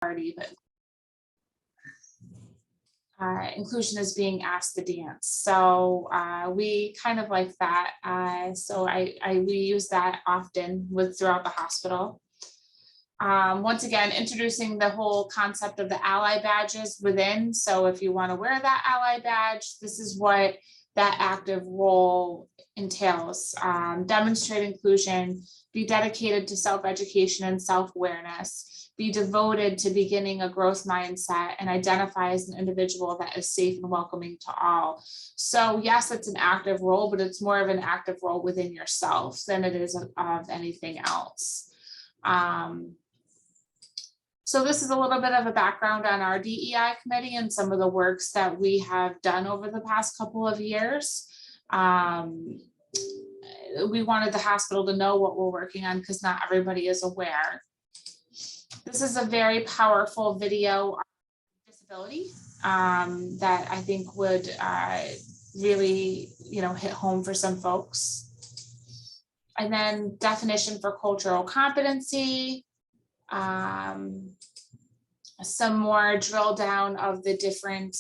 party, but inclusion is being asked to dance. So we kind of like that. So we use that often throughout the hospital. Once again, introducing the whole concept of the ally badges within. So if you want to wear that ally badge, this is what that active role entails. Demonstrate inclusion, be dedicated to self-education and self-awareness, be devoted to beginning a growth mindset, and identify as an individual that is safe and welcoming to all. So yes, it's an active role, but it's more of an active role within yourself than it is of anything else. So this is a little bit of a background on our DEI committee and some of the works that we have done over the past couple of years. We wanted the hospital to know what we're working on because not everybody is aware. This is a very powerful video on disability that I think would really, hit home for some folks. And then definition for cultural competency. Some more drill down of the different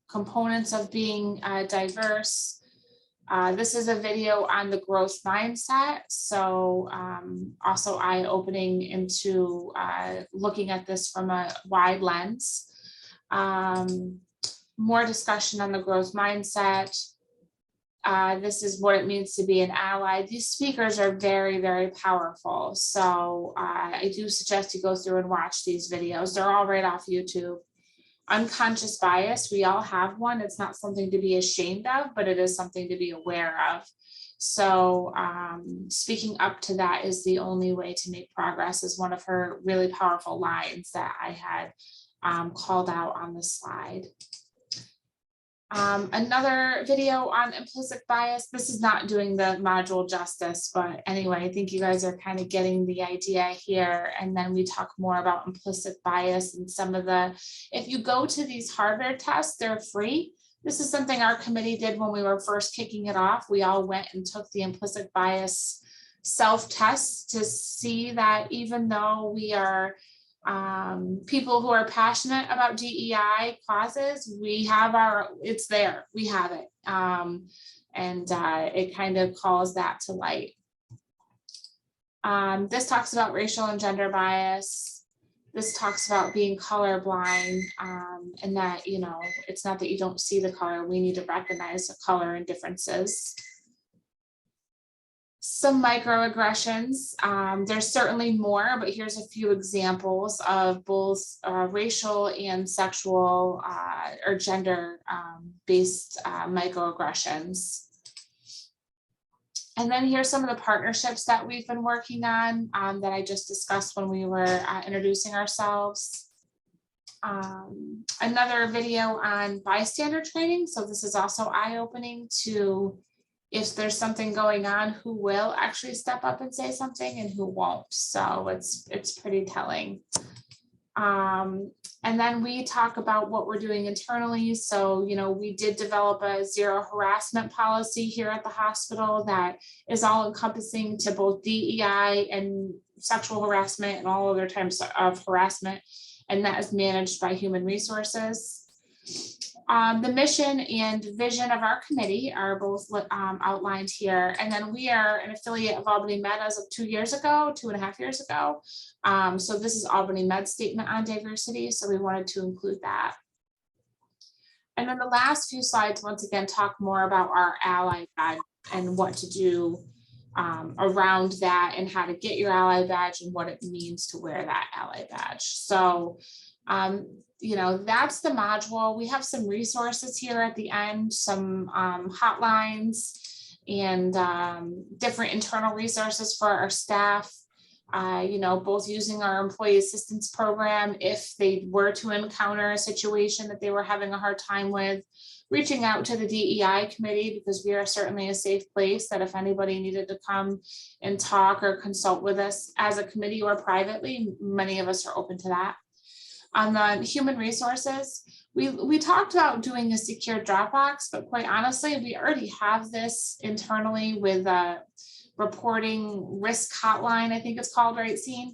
components of being diverse. This is a video on the growth mindset. So also eye-opening into looking at this from a wide lens. More discussion on the growth mindset. This is what it means to be an ally. These speakers are very, very powerful. So I do suggest you go through and watch these videos. They're all right off YouTube. Unconscious bias, we all have one. It's not something to be ashamed of, but it is something to be aware of. So speaking up to that is the only way to make progress, is one of her really powerful lines that I had called out on the slide. Another video on implicit bias. This is not doing the module justice, but anyway, I think you guys are kind of getting the idea here. And then we talk more about implicit bias and some of the, if you go to these Harvard tests, they're free. This is something our committee did when we were first kicking it off. We all went and took the implicit bias self-tests to see that even though we are people who are passionate about DEI causes, we have it's there, we have it. It kind of calls that to light. This talks about racial and gender bias. This talks about being colorblind, and that, it's not that you don't see the color, we need to recognize the color and differences. Some microaggressions. There's certainly more, but here's a few examples of both racial and sexual or gender based microaggressions. And then here's some of the partnerships that we've been working on that I just discussed when we were introducing ourselves. Another video on bystander training. So this is also eye-opening to, if there's something going on, who will actually step up and say something and who won't. So it's pretty telling. And then we talk about what we're doing internally. So, we did develop a zero harassment policy here at the hospital that is all encompassing to both DEI and sexual harassment and all other types of harassment. And that is managed by human resources. The mission and vision of our committee are both outlined here. And then we are an affiliate of Albany Med as of 2.5 years ago. So this is Albany Med's statement on diversity. So we wanted to include that. And then the last few slides, once again, talk more about our ally badge and what to do around that and how to get your ally badge and what it means to wear that ally badge. So that's the module. We have some resources here at the end, some hotlines and different internal resources for our staff, both using our employee assistance program if they were to encounter a situation that they were having a hard time with, reaching out to the DEI committee, because we are certainly a safe place that if anybody needed to come and talk or consult with us as a committee or privately, many of us are open to that. On the human resources, we talked about doing a secure Dropbox, but quite honestly, we already have this internally with a reporting risk hotline, I think it's called, right, Cine?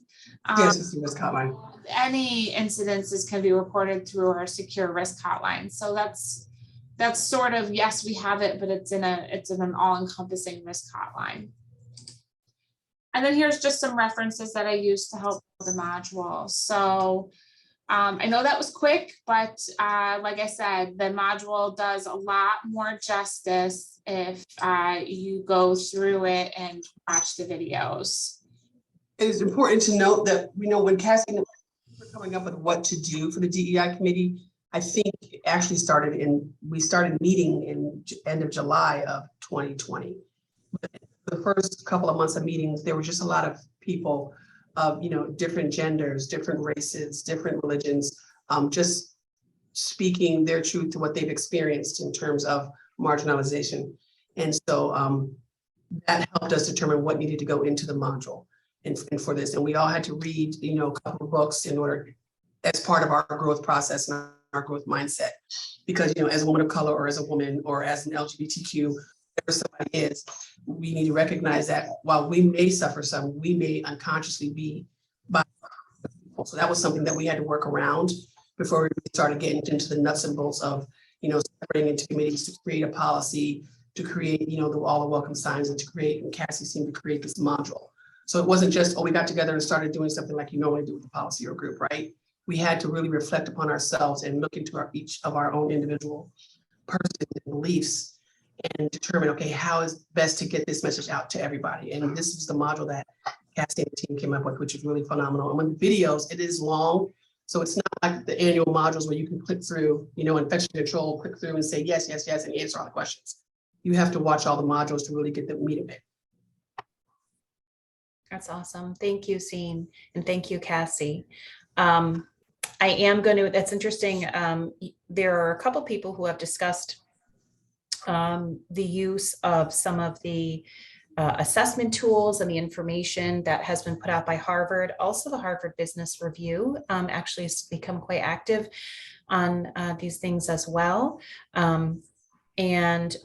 Yes, it's the risk hotline. Any incidences can be reported through our secure risk hotline. So that's sort of, yes, we have it, but it's in an all-encompassing risk hotline. And then here's just some references that I used to help the module. So I know that was quick, but like I said, the module does a lot more justice if you go through it and watch the videos. It is important to note that, when Cassie and we're coming up with what to do for the DEI committee, I think it actually we started meeting in end of July of 2020. But the first couple of months of meetings, there were just a lot of people of, different genders, different races, different religions, just speaking their truth to what they've experienced in terms of marginalization. And so that helped us determine what needed to go into the module and for this. And we all had to read, a couple of books in order, as part of our growth process and our growth mindset. Because, as a woman of color or as a woman or as an LGBTQ, whatever somebody is, we need to recognize that while we may suffer some, we may unconsciously be by people. So that was something that we had to work around before we started getting into the nuts and bolts of, separating into committees to create a policy, to create, all the welcome signs, and to create, and Cassie seemed to create this module. So it wasn't just, we got together and started doing something like you normally do with the policy or group, right? We had to really reflect upon ourselves and look into each of our own individual person beliefs and determine, okay, how is best to get this message out to everybody? And this is the module that Cassie and the team came up with, which is really phenomenal. And when the videos, it is long. So it's not like the annual modules where you can click through, infection control, click through and say, yes, yes, yes, and answer all the questions. You have to watch all the modules to really get the meat of it. That's awesome. Thank you, Cine, and thank you, Cassie. I am going to, that's interesting. There are a couple people who have discussed the use of some of the assessment tools and the information that has been put out by Harvard. Also, the Harvard Business Review actually has become quite active on these things as well. And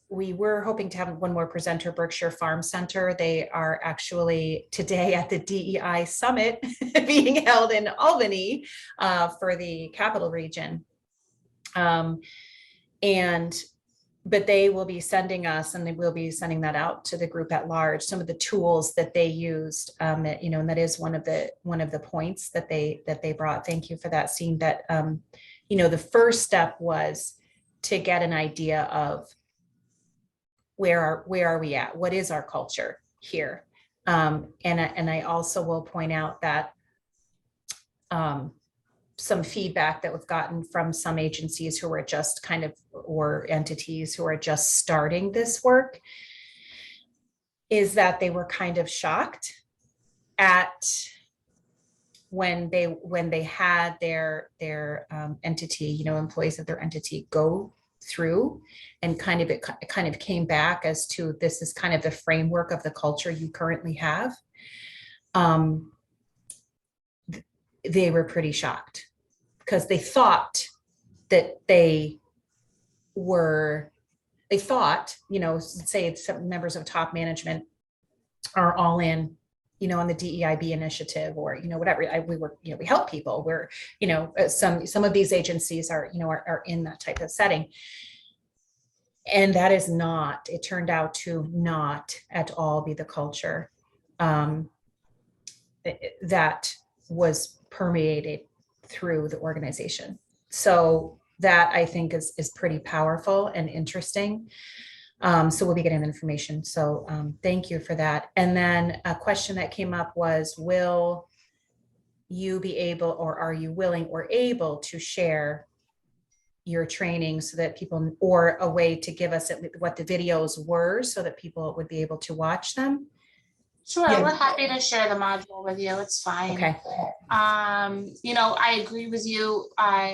we were hoping to have one more presenter, Berkshire Farm Center. They are actually today at the DEI Summit being held in Albany for the capital region. But they will be sending us, and they will be sending that out to the group at large, some of the tools that they used, and that is one of the points that they brought. Thank you for that, Cine. That the first step was to get an idea of where are we at? What is our culture here? And I also will point out that some feedback that we've gotten from some agencies who are just or entities who are just starting this work is that they were kind of shocked at when they had their entity, employees of their entity go through, and it kind of came back as to, this is kind of the framework of the culture you currently have. They were pretty shocked because they thought that say some members of top management are all in, on the DEIB initiative, or, whatever. We help people. We're, some of these agencies are in that type of setting. And that is not, it turned out to not at all be the culture that was permeated through the organization. So that, I think, is pretty powerful and interesting. So we'll be getting information. So thank you for that. And then a question that came up was, will you be able, or are you willing or able to share your training so that people, or a way to give us what the videos were so that people would be able to watch them? Sure, yeah. We're happy to share the module with you. It's fine. Okay. I agree with you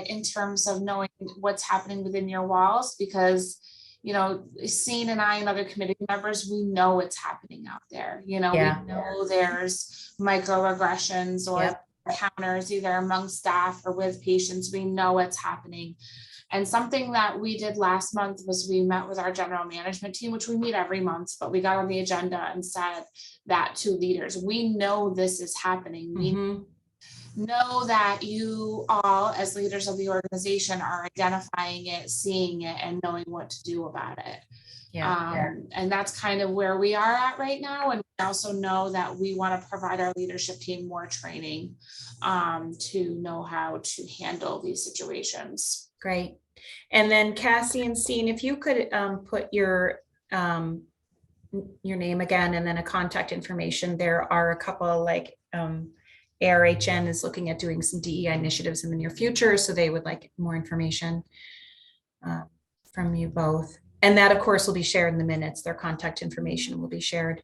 in terms of knowing what's happening within your walls, because Cine and I and other committee members, we know what's happening out there. We know there's microaggressions or encounters either among staff or with patients. We know what's happening. And something that we did last month was we met with our general management team, which we meet every month, but we got on the agenda and said that to leaders, we know this is happening. We know that you all as leaders of the organization are identifying it, seeing it, and knowing what to do about it. And that's kind of where we are at right now. And we also know that we want to provide our leadership team more training to know how to handle these situations. Great. And then Cassie and Cine, if you could put your name again and then a contact information. There are a couple like HHHN is looking at doing some DEI initiatives in the near future, so they would like more information from you both. And that, of course, will be shared in the minutes. Their contact information will be shared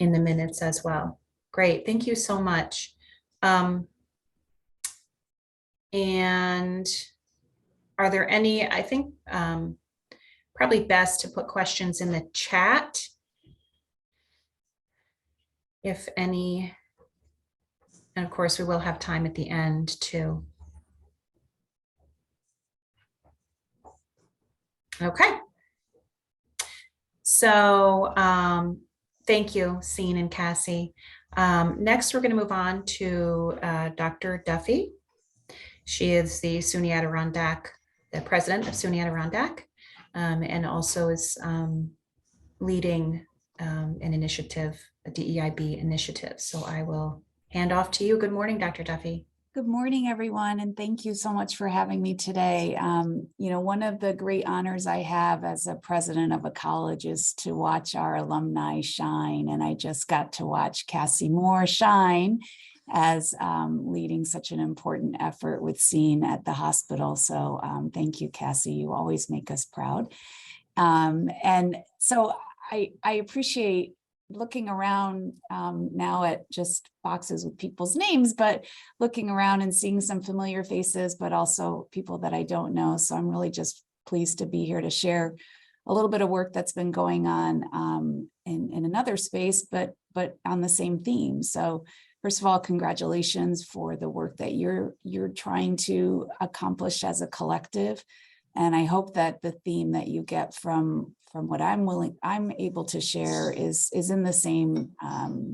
in the minutes as well. Great, thank you so much. And are there any, I think probably best to put questions in the chat, if any. And of course, we will have time at the end too. Okay. So thank you, Cine and Cassie. Next, we're going to move on to Dr. Duffy. She is the SUNY Adirondack, the president of SUNY Adirondack, and also is leading an initiative, a DEIB initiative. So I will hand off to you. Good morning, Dr. Duffy. Good morning, everyone, and thank you so much for having me today. You know, one of the great honors I have as a president of a college is to watch our alumni shine, and I just got to watch Cassie Moore shine as leading such an important effort with Cine at the hospital. So thank you, Cassie. You always make us proud. And so I appreciate looking around now at just boxes with people's names, but looking around and seeing some familiar faces, but also people that I don't know. So I'm really just pleased to be here to share a little bit of work that's been going on in another space, but on the same theme. So first of all, congratulations for the work that you're trying to accomplish as a collective. And I hope that the theme that you get from what I'm able to share is in the same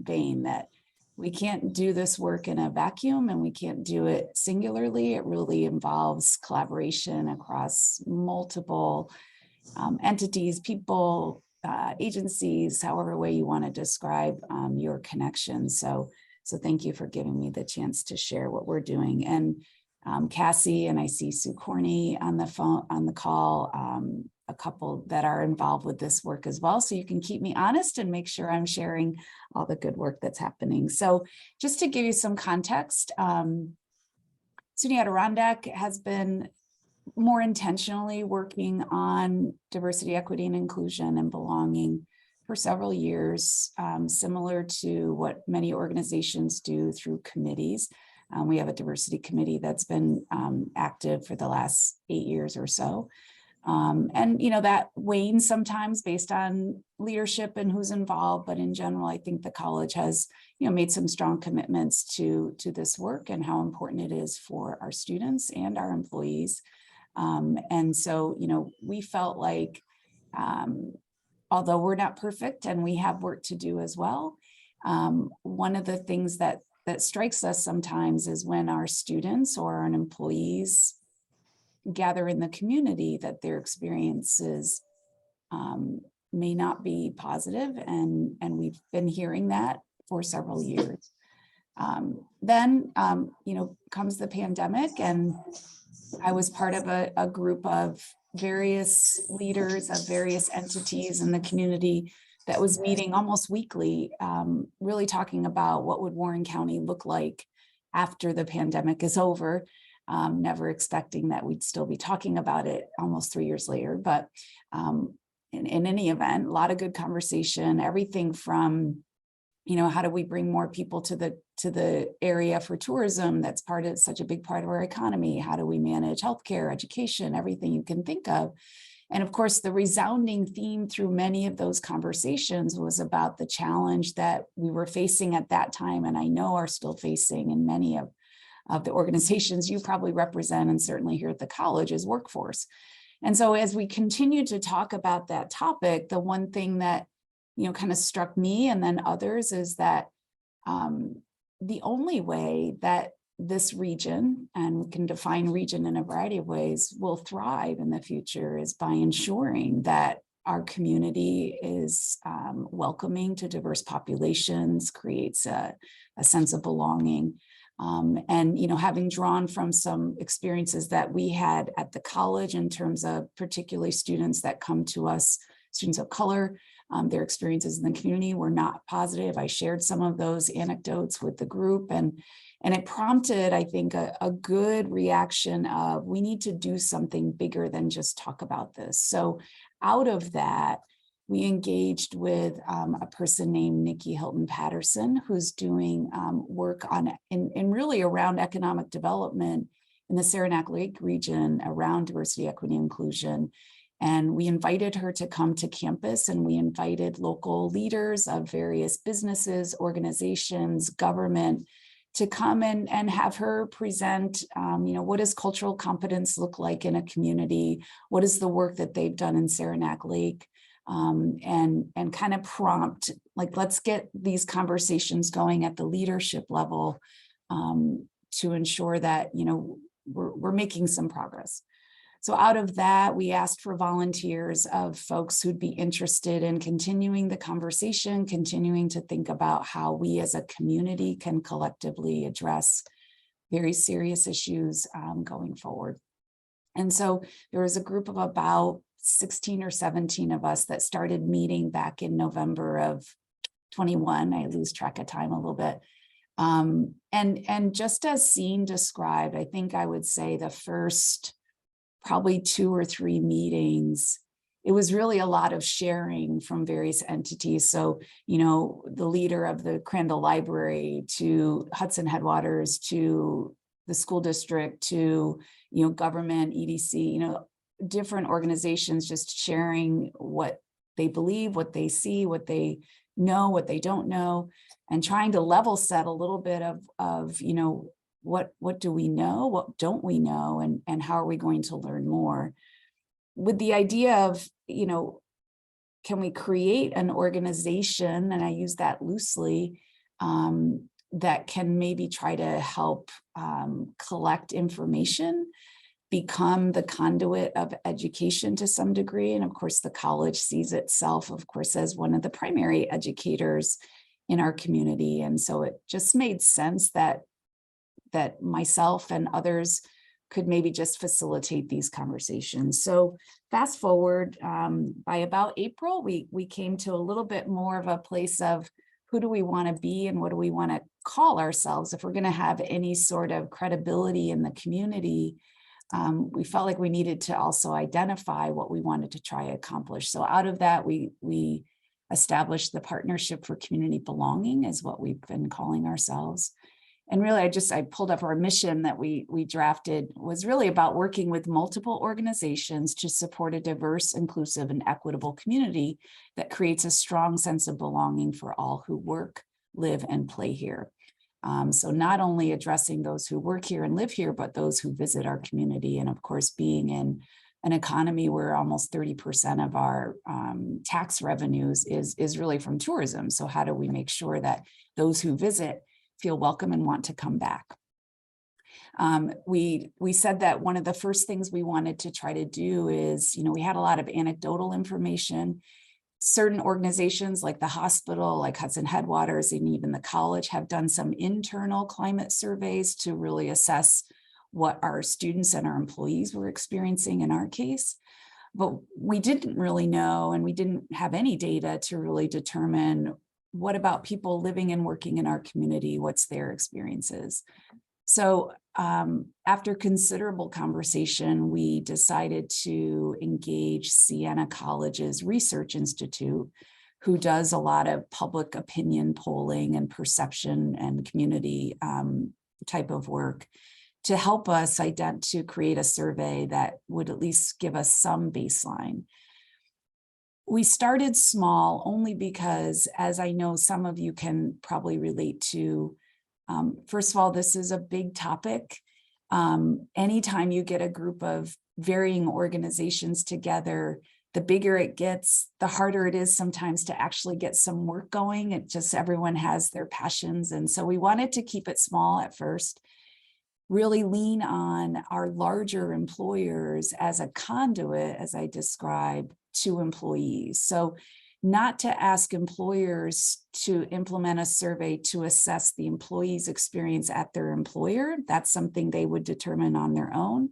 vein, that we can't do this work in a vacuum and we can't do it singularly. It really involves collaboration across multiple entities, people, agencies, however way you want to describe your connection. So thank you for giving me the chance to share what we're doing. And Cassie, and I see Sue Corney on the call, a couple that are involved with this work as well. So you can keep me honest and make sure I'm sharing all the good work that's happening. So just to give you some context, SUNY Adirondack has been more intentionally working on diversity, equity, and inclusion and belonging for several years, similar to what many organizations do through committees. We have a diversity committee that's been active for the last 8 years or so. And, you know, that wanes sometimes based on leadership and who's involved. But in general, I think the college has, made some strong commitments to this work and how important it is for our students and our employees. And so, we felt like, although we're not perfect and we have work to do as well, one of the things that strikes us sometimes is when our students or our employees gather in the community that their experiences may not be positive, and we've been hearing that for several years. Then comes the pandemic, and I was part of a group of various leaders of various entities in the community that was meeting almost weekly, really talking about what would Warren County look like after the pandemic is over. Never expecting that we'd still be talking about it almost 3 years later. But in any event, a lot of good conversation, everything from, how do we bring more people to the area for tourism that's such a big part of our economy? How do we manage healthcare, education, everything you can think of? And of course, the resounding theme through many of those conversations was about the challenge that we were facing at that time, and I know are still facing in many of of the organizations you probably represent, and certainly here at the college, is workforce. And so as we continue to talk about that topic, the one thing that, kind of struck me and then others is that the only way that this region, and we can define region in a variety of ways, will thrive in the future is by ensuring that our community is welcoming to diverse populations, creates a sense of belonging. And, having drawn from some experiences that we had at the college in terms of particularly students that come to us, students of color, their experiences in the community were not positive. I shared some of those anecdotes with the group, and it prompted, I think, a good reaction of, we need to do something bigger than just talk about this. So out of that, we engaged with a person named Nikki Hilton Patterson, who's doing work in really around economic development in the Saranac Lake region around diversity, equity, inclusion. And we invited her to come to campus, and we invited local leaders of various businesses, organizations, government, to come and have her present, what does cultural competence look like in a community? What is the work that they've done in Saranac Lake? And kind of prompt, like, let's get these conversations going at the leadership level to ensure that, we're making some progress. So out of that, we asked for volunteers of folks who'd be interested in continuing the conversation, continuing to think about how we as a community can collectively address very serious issues going forward. And so there was a group of about 16 or 17 of us that started meeting back in November of 21. I lose track of time a little bit. And just as Cine described, I think I would say the first probably 2 or 3 meetings, it was really a lot of sharing from various entities. So, the leader of the Crandall Library to Hudson Headwaters to the school district to, government, EDC, different organizations just sharing what they believe, what they see, what they know, what they don't know, and trying to level set a little bit of what do we know, what don't we know, and how are we going to learn more, with the idea of, can we create an organization, and I use that loosely, that can maybe try to help collect information, become the conduit of education to some degree. And of course, the college sees itself, of course, as one of the primary educators in our community. And so it just made sense that myself and others could maybe just facilitate these conversations. So fast forward, by about April, we came to a little bit more of a place of, who do we want to be and what do we want to call ourselves if we're going to have any sort of credibility in the community. We felt like we needed to also identify what we wanted to try to accomplish. So out of that, we established the Partnership for Community Belonging, is what we've been calling ourselves. And really, I pulled up our mission that we drafted, was really about working with multiple organizations to support a diverse, inclusive, and equitable community that creates a strong sense of belonging for all who work, live, and play here. So not only addressing those who work here and live here, but those who visit our community. And of course, being in an economy where almost 30% of our tax revenues is really from tourism. So how do we make sure that those who visit feel welcome and want to come back? We said that one of the first things we wanted to try to do is, we had a lot of anecdotal information. Certain organizations like the hospital, like Hudson Headwaters, and even the college have done some internal climate surveys to really assess what our students and our employees were experiencing in our case. But we didn't really know, and we didn't have any data to really determine what about people living and working in our community, what's their experiences. So after considerable conversation, we decided to engage Siena College's Research Institute, who does a lot of public opinion polling and perception and community type of work, to help us to create a survey that would at least give us some baseline. We started small only because, as I know some of you can probably relate to, First of all, this is a big topic. Anytime you get a group of varying organizations together, the bigger it gets, the harder it is sometimes to actually get some work going. It just, everyone has their passions. And so we wanted to keep it small at first, really lean on our larger employers as a conduit, as I described, to employees. So not to ask employers to implement a survey to assess the employee's experience at their employer. That's something they would determine on their own,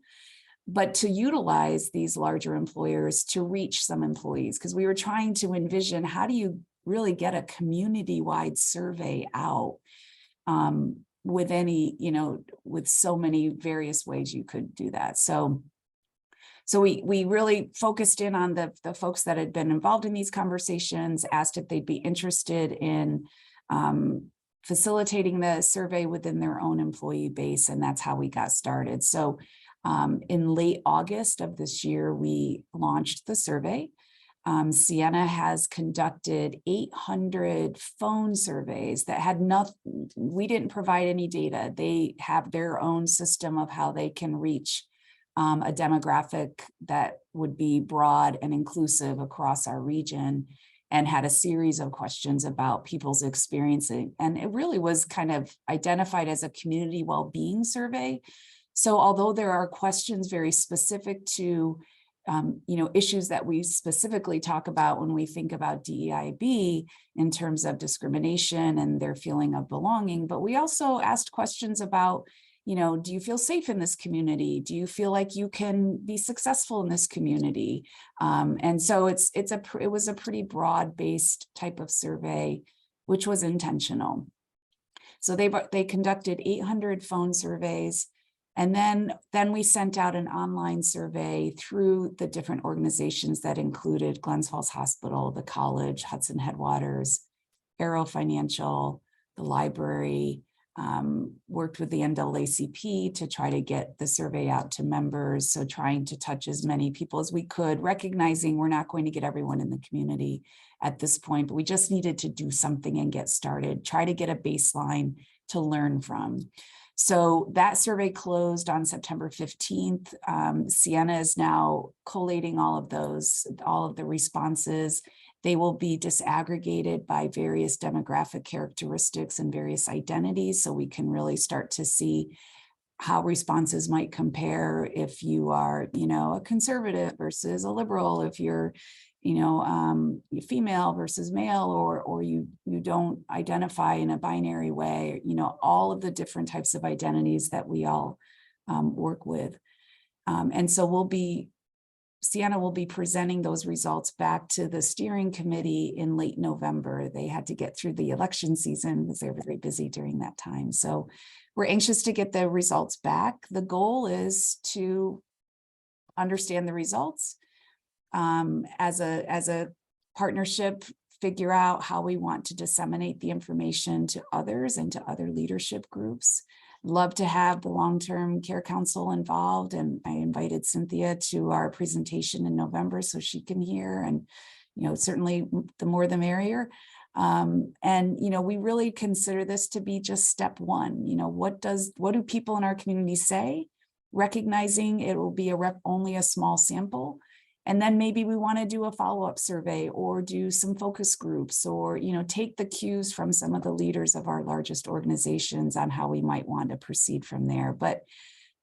but to utilize these larger employers to reach some employees, because we were trying to envision, how do you really get a community-wide survey out with any, with so many various ways you could do that. So we really focused in on the folks that had been involved in these conversations, asked if they'd be interested in facilitating the survey within their own employee base, and that's how we got started. So in late August of this year, we launched the survey. Sienna has conducted 800 phone surveys that had nothing, we didn't provide any data. They have their own system of how they can reach a demographic that would be broad and inclusive across our region, and had a series of questions about people's experiencing. And it really was kind of identified as a community well-being survey. So although there are questions very specific to issues that we specifically talk about when we think about DEIB in terms of discrimination and their feeling of belonging, but we also asked questions about, do you feel safe in this community? Do you feel like you can be successful in this community? And so it was a pretty broad-based type of survey, which was intentional. So they conducted 800 phone surveys. And then we sent out an online survey through the different organizations that included Glens Falls Hospital, the college, Hudson Headwaters, Arrow Financial, the library, worked with the NAACP to try to get the survey out to members. So trying to touch as many people as we could, recognizing we're not going to get everyone in the community at this point, but we just needed to do something and get started, try to get a baseline to learn from. So that survey closed on September 15th. Sienna is now collating all of the responses. They will be disaggregated by various demographic characteristics and various identities, so we can really start to see how responses might compare if you are, a conservative versus a liberal, if you're, female versus male, or you don't identify in a binary way, all of the different types of identities that we all work with. And so Sienna will be presenting those results back to the steering committee in late November. They had to get through the election season because they were very busy during that time. So we're anxious to get the results back. The goal is to understand the results as a partnership, figure out how we want to disseminate the information to others and to other leadership groups. Love to have the long-term care council involved, and I invited Cynthia to our presentation in November so she can hear, and certainly the more the merrier. And we really consider this to be just step one. What do people in our community say, recognizing it will be only a small sample. And then maybe we want to do a follow-up survey or do some focus groups, or take the cues from some of the leaders of our largest organizations on how we might want to proceed from there. But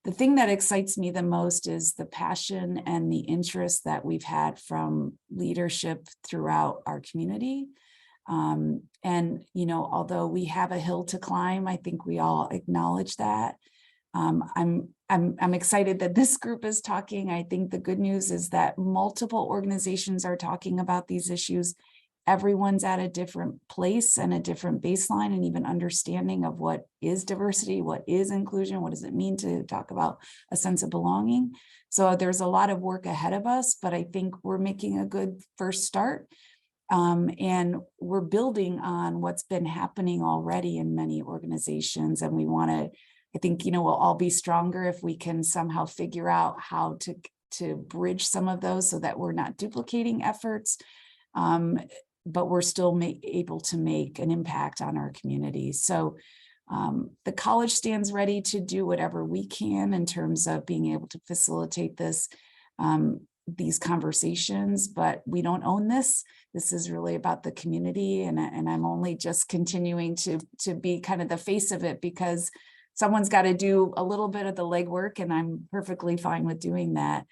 the thing that excites me the most is the passion and the interest that we've had from leadership throughout our community. And although we have a hill to climb, I think we all acknowledge that. I'm excited that this group is talking. I think the good news is that multiple organizations are talking about these issues. Everyone's at a different place and a different baseline and even understanding of what is diversity, what is inclusion, what does it mean to talk about a sense of belonging. So there's a lot of work ahead of us, but I think we're making a good first start. And we're building on what's been happening already in many organizations. And we want to, I think, we'll all be stronger if we can somehow figure out how to bridge some of those so that we're not duplicating efforts, but we're still able to make an impact on our community. So The college stands ready to do whatever we can in terms of being able to facilitate this, these conversations, but we don't own this. This is really about the community, and I'm only just continuing to be kind of the face of it, because someone's got to do a little bit of the legwork, and I'm perfectly fine with doing that.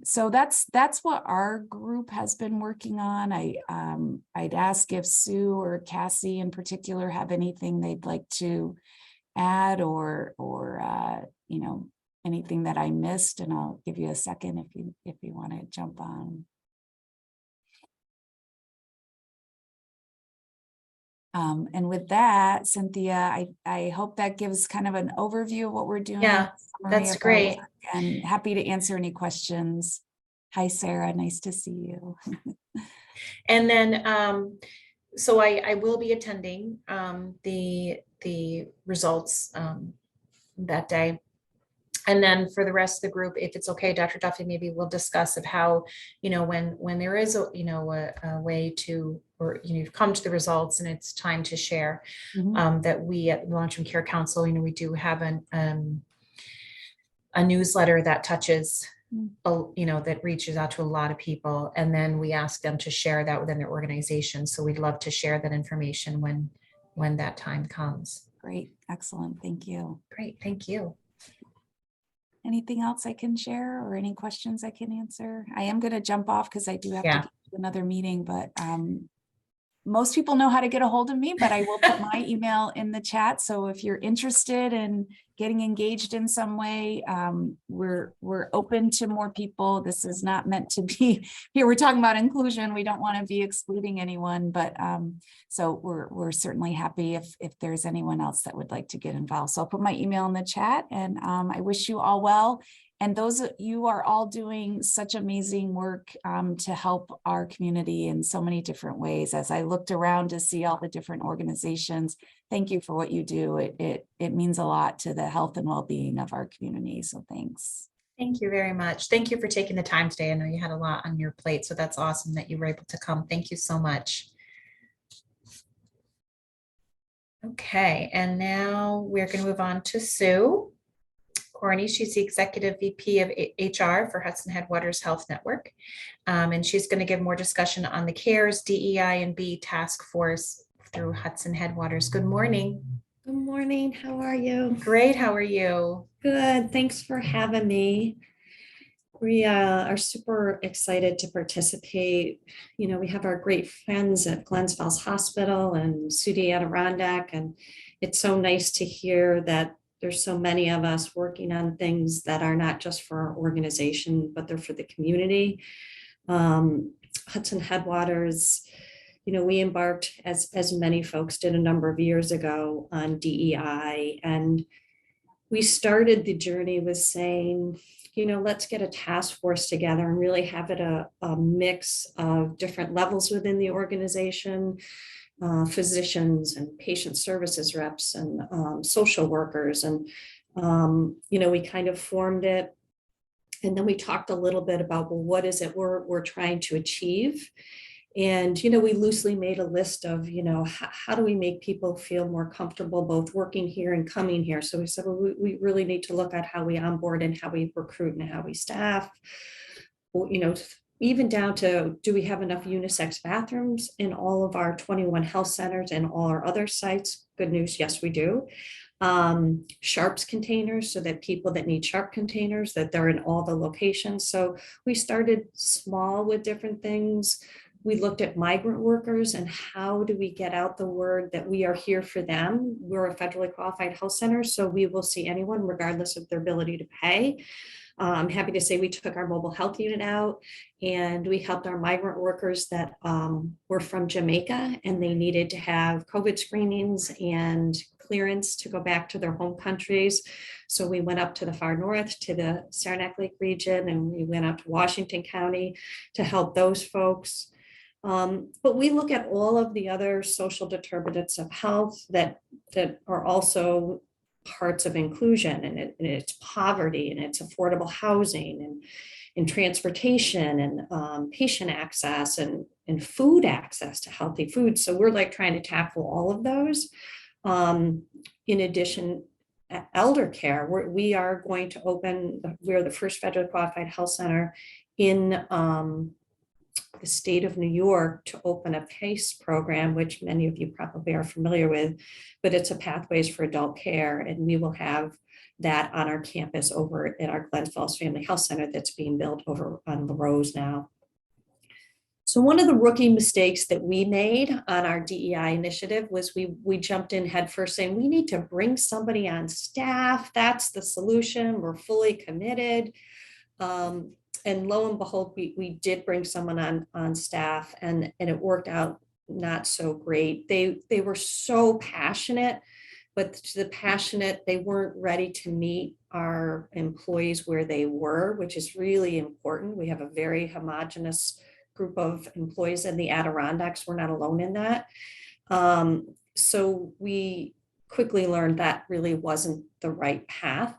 So that's what our group has been working on. I'd ask if Sue or Cassie in particular have anything they'd like to add, or you know, anything that I missed, and I'll give you a second if you want to jump on. And with that, Cynthia, I hope that gives kind of an overview of what we're doing. Yeah, that's great. And happy to answer any questions. Hi, Sarah, nice to see you. And then, so I will be attending the results that day. And then for the rest of the group, if it's okay, Dr. Duffy, maybe we'll discuss of how, you know, when there is a, you know, a way to, or, you know, you've come to the results and it's time to share, that we at the Long-Term Care Council, you know, we do have a newsletter that touches, you know, that reaches out to a lot of people. And then we ask them to share that within their organization. So we'd love to share that information when that time comes. Great, excellent, thank you. Great, thank you. Anything else I can share, or any questions I can answer? I am going to jump off because I do have to get to another meeting, but most people know how to get a hold of me, but I will put my email in the chat. So if you're interested in getting engaged in some way, we're open to more people. This is not meant to be here. We're talking about inclusion. We don't want to be excluding anyone, but so we're certainly happy if there's anyone else that would like to get involved. So I'll put my email in the chat, and I wish you all well. And those of you are all doing such amazing work to help our community in so many different ways. As I looked around to see all the different organizations, thank you for what you do. It means a lot to the health and well-being of our community. So thanks. Thank you very much. Thank you for taking the time today. I know you had a lot on your plate, so that's awesome that you were able to come. Thank you so much. Okay, and now we're going to move on to Sue Corney. She's the Executive VP of HR for Hudson Headwaters Health Network. And she's going to give more discussion on the CARES, DEI, and B task force through Hudson Headwaters. Good morning. Good morning. How are you? Great. How are you? Good. Thanks for having me. We are super excited to participate. You know, we have our great friends at Glens Hospital and SUNY Adirondack, and it's so nice to hear that there's so many of us working on things that are not just for our organization, but they're for the community. Hudson Headwaters, you know, we embarked, as many folks did a number of years ago, on DEI, and we started the journey with saying, you know, let's get a task force together and really have it a mix of different levels within the organization, physicians and patient services reps and social workers. And, you know, we kind of formed it. And then we talked a little bit about, well, what is it we're trying to achieve? And, you know, we loosely made a list of, you know, how do we make people feel more comfortable both working here and coming here? So we said, well, we really need to look at how we onboard and how we recruit and how we staff. Well, you know, even down to, do we have enough unisex bathrooms in all of our 21 health centers and all our other sites? Good news, yes, we do. Sharps containers, so that people that need sharp containers, that they're in all the locations. So we started small with different things. We looked at migrant workers and how do we get out the word that we are here for them. We're a federally qualified health center, so we will see anyone regardless of their ability to pay. I'm happy to say we took our mobile health unit out and we helped our migrant workers that were from Jamaica, and they needed to have COVID screenings and clearance to go back to their home countries. So we went up to the far north, to the Saranac Lake region, and we went up to Washington County to help those folks. But we look at all of the other social determinants of health that are also parts of inclusion, and it's poverty, and it's affordable housing, and transportation, and patient access, and food access to healthy food. So we're like trying to tackle all of those. In addition, elder care, we are going to open, we're the first federally qualified health center in the state of New York to open a PACE program, which many of you probably are familiar with, but it's a Pathways for Adult Care. And we will have that on our campus over at our Glens Family Health Center that's being built over on La Rose now. So one of the rookie mistakes that we made on our DEI initiative was we jumped in headfirst saying, we need to bring somebody on staff. That's the solution. We're fully committed. And lo and behold, we did bring someone on staff, and it worked out not so great. They were so passionate, but to the passionate, they weren't ready to meet our employees where they were, which is really important. We have a very homogeneous group of employees in the Adirondacks. We're not alone in that. So we quickly learned that really wasn't the right path.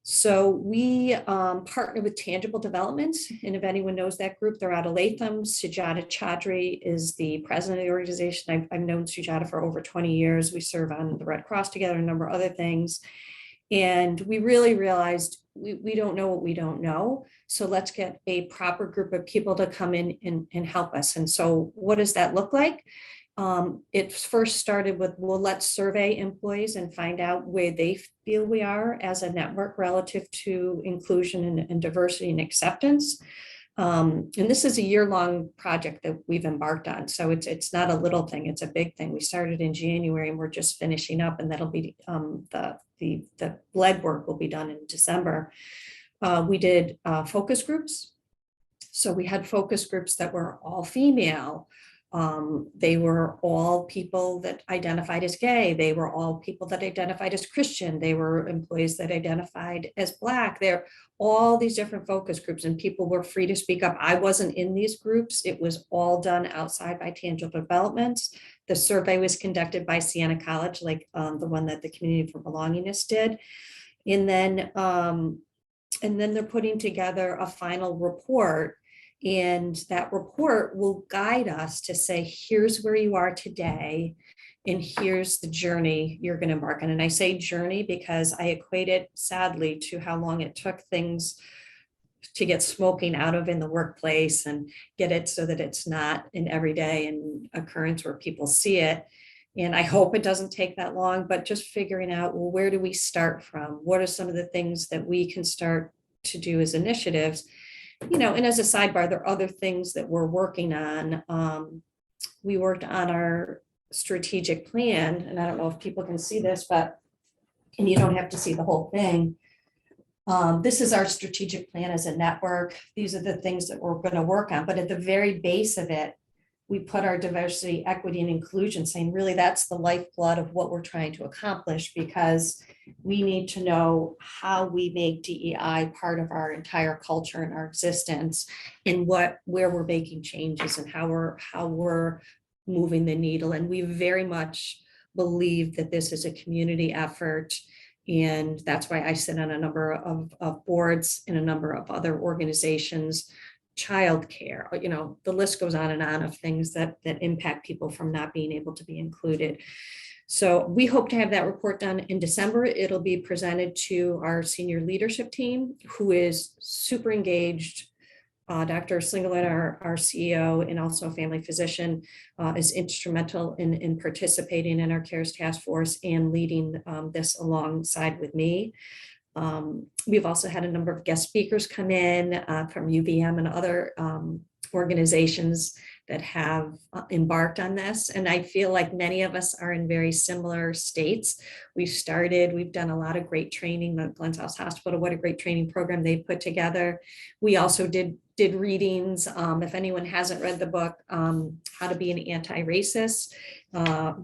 So we partner with Tangible Developments, and if anyone knows that group, they're out of Latham. Sujata Chaudhry is the president of the organization. I've known Sujata for over 20 years. We serve on the Red Cross together, a number of other things. And we really realized we don't know what we don't know. So let's get a proper group of people to come in and help us. And so what does that look like? It first started with, well, let's survey employees and find out where they feel we are as a network relative to inclusion and diversity and acceptance. And this is a year-long project that we've embarked on. So it's not a little thing, it's a big thing. We started in January and we're just finishing up, and that'll be the lead work will be done in December. We did focus groups. So we had focus groups that were all female. They were all people that identified as gay. They were all people that identified as Christian. They were employees that identified as Black. They're all these different focus groups, and people were free to speak up. I wasn't in these groups. It was all done outside by Tangible Developments. The survey was conducted by Siena College, like the one that the Community for Belongingness did. And then they're putting together a final report. And that report will guide us to say, here's where you are today, and here's the journey you're going to embark on. And I say journey because I equate it, sadly, to how long it took things to get smoking out of in the workplace and get it so that it's not an everyday and occurrence where people see it. And I hope it doesn't take that long, but just figuring out, well, where do we start from? What are some of the things that we can start to do as initiatives? You know, and as a sidebar, there are other things that we're working on. We worked on our strategic plan, and I don't know if people can see this, and you don't have to see the whole thing. This is our strategic plan as a network. These are the things that we're going to work on, but at the very base of it, we put our diversity, equity, and inclusion, saying really that's the lifeblood of what we're trying to accomplish, because we need to know how we make DEI part of our entire culture and our existence, and where we're making changes and how we're moving the needle. And we very much believe that this is a community effort. And that's why I sit on a number of boards in a number of other organizations. Childcare, you know, the list goes on of things that impact people from not being able to be included. So we hope to have that report done in December. It'll be presented to our senior leadership team, who is super engaged. Dr. Slingerland, our CEO and also a family physician, is instrumental in participating in our CARES task force and leading this alongside with me. We've also had a number of guest speakers come in from UVM and other organizations that have embarked on this. And I feel like many of us are in very similar states. We've done a lot of great training. The Glens Hospital, what a great training program they put together. We also did readings. If anyone hasn't read the book, How to Be an Anti-Racist,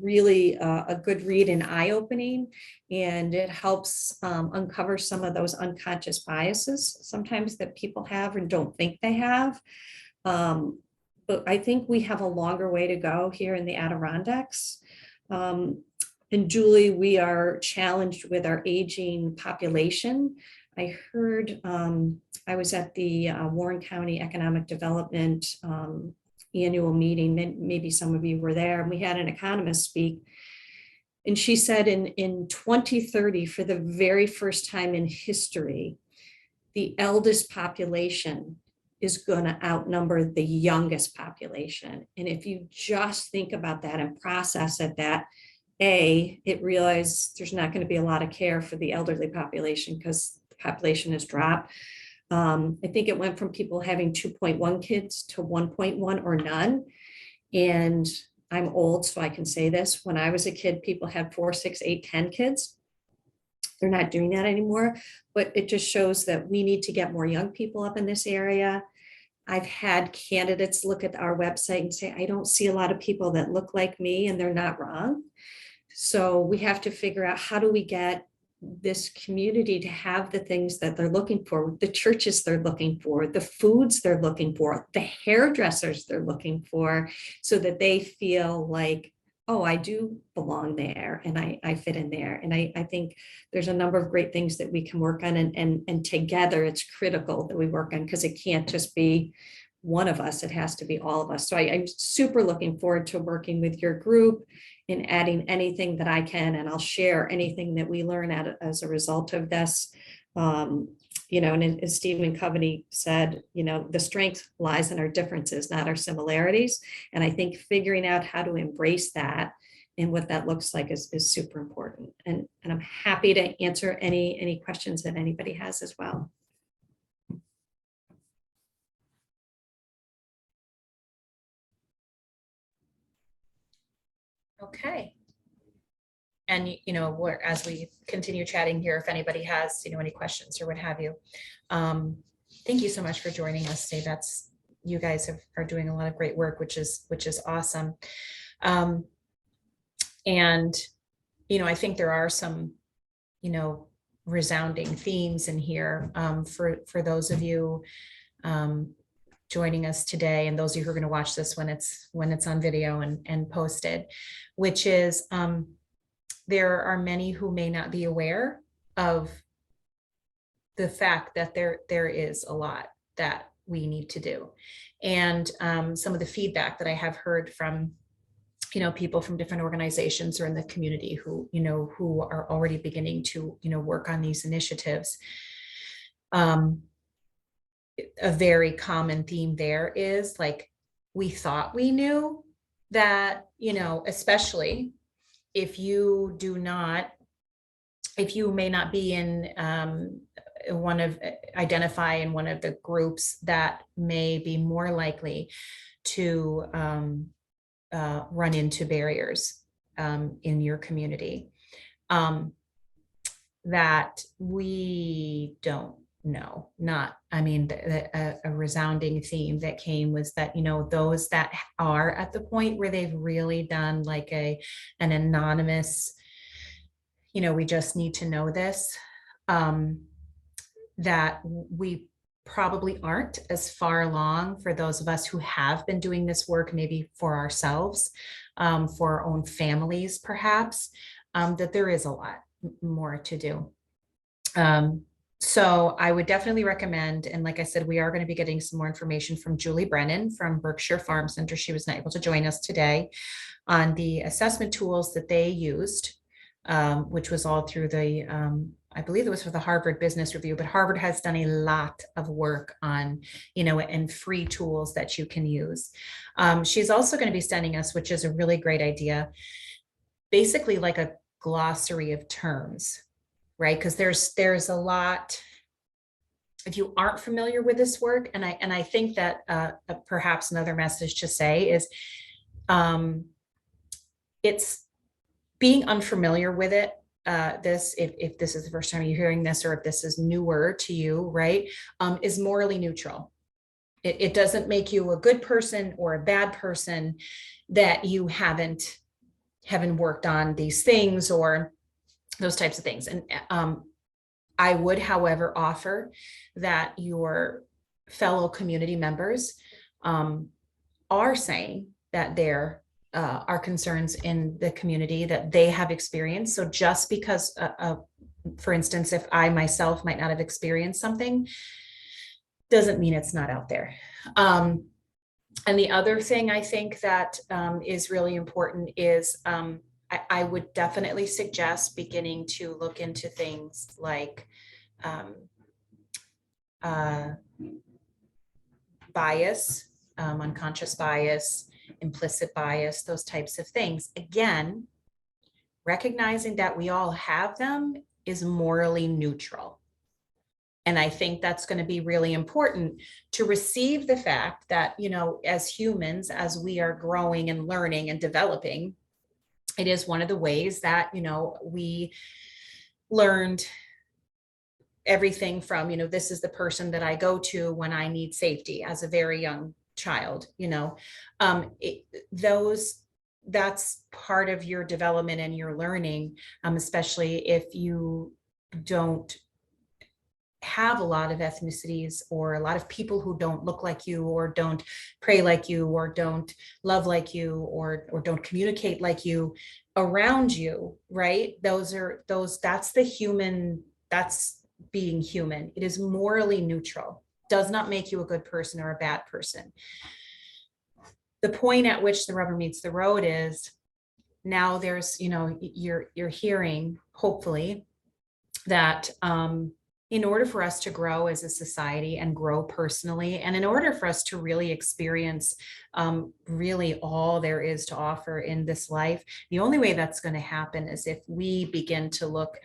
really a good read and eye-opening. And it helps uncover some of those unconscious biases sometimes that people have and don't think they have. But I think we have a longer way to go here in the Adirondacks. And Julie, we are challenged with our aging population. I heard, I was at the Warren County Economic Development annual meeting, maybe some of you were there, and we had an economist speak. And she said in 2030, for the very first time in history, the eldest population is going to outnumber the youngest population. And if you just think about that and process it, that it realized there's not going to be a lot of care for the elderly population because the population has dropped. I think it went from people having 2.1 kids to 1.1 or none. And I'm old, so I can say this. When I was a kid, people had 4, 6, 8, 10 kids. They're not doing that anymore, but it just shows that we need to get more young people up in this area. I've had candidates look at our website and say, I don't see a lot of people that look like me, and they're not wrong. So we have to figure out, how do we get this community to have the things that they're looking for, the churches they're looking for, the foods they're looking for, the hairdressers they're looking for, so that they feel like, oh, I do belong there and I fit in there. And I think there's a number of great things that we can work on, and together it's critical that we work on, because it can't just be one of us, it has to be all of us. So I'm super looking forward to working with your group and adding anything that I can, and I'll share anything that we learn as a result of this. And as Stephen Covey said, the strength lies in our differences, not our similarities. And I think figuring out how to embrace that and what that looks like is super important. And I'm happy to answer any questions that anybody has as well. Okay. And, as we continue chatting here, if anybody has, any questions or what have you, thank you so much for joining us today. You guys are doing a lot of great work, which is awesome. And, I think there are some, resounding themes in here for those of you joining us today, and those of you who are going to watch this when it's on video and posted, which is there are many who may not be aware of the fact that there is a lot that we need to do. And some of the feedback that I have heard from people from different organizations or in the community who are already beginning to work on these initiatives. A very common theme there is, like, we thought we knew that, especially if you may not be in identify in one of the groups that may be more likely to run into barriers in your community, that we don't know. A resounding theme that came was that, those that are at the point where they've really done like an anonymous, we just need to know this, that we probably aren't as far along for those of us who have been doing this work, maybe for ourselves, for our own families, perhaps, that there is a lot more to do. So I would definitely recommend, and like I said, we are going to be getting some more information from Julie Brennan from Berkshire Farm Center. She was not able to join us today on the assessment tools that they used, which was all through the, I believe it was for the Harvard Business Review, but Harvard has done a lot of work on, and free tools that you can use. She's also going to be sending us, which is a really great idea, basically like a glossary of terms, right? Because there's a lot, if you aren't familiar with this work, and I think that perhaps another message to say is, it's being unfamiliar with it. If this is the first time you're hearing this, or if this is newer to you, right, is morally neutral. It doesn't make you a good person or a bad person that you haven't worked on these things or those types of things. And I would, however, offer that your fellow community members are saying that there are concerns in the community that they have experienced. So just because, for instance, if I myself might not have experienced something, doesn't mean it's not out there. And the other thing I think that is really important is I would definitely suggest beginning to look into things like bias, unconscious bias, implicit bias, those types of things. Again, recognizing that we all have them is morally neutral. And I think that's going to be really important to receive the fact that, you know, as humans, as we are growing and learning and developing, it is one of the ways that, you know, we learned everything from, you know, this is the person that I go to when I need safety as a very young child, you know, that's part of your development and your learning, especially if you don't have a lot of ethnicities or a lot of people who don't look like you or don't pray like you or don't love like you or don't communicate like you around you, right? That's the human, that's being human. It is morally neutral, does not make you a good person or a bad person. The point at which the rubber meets the road is now there's, you know, you're hearing hopefully that in order for us to grow as a society and grow personally, and in order for us to really experience really all there is to offer in this life, the only way that's going to happen is if we begin to look,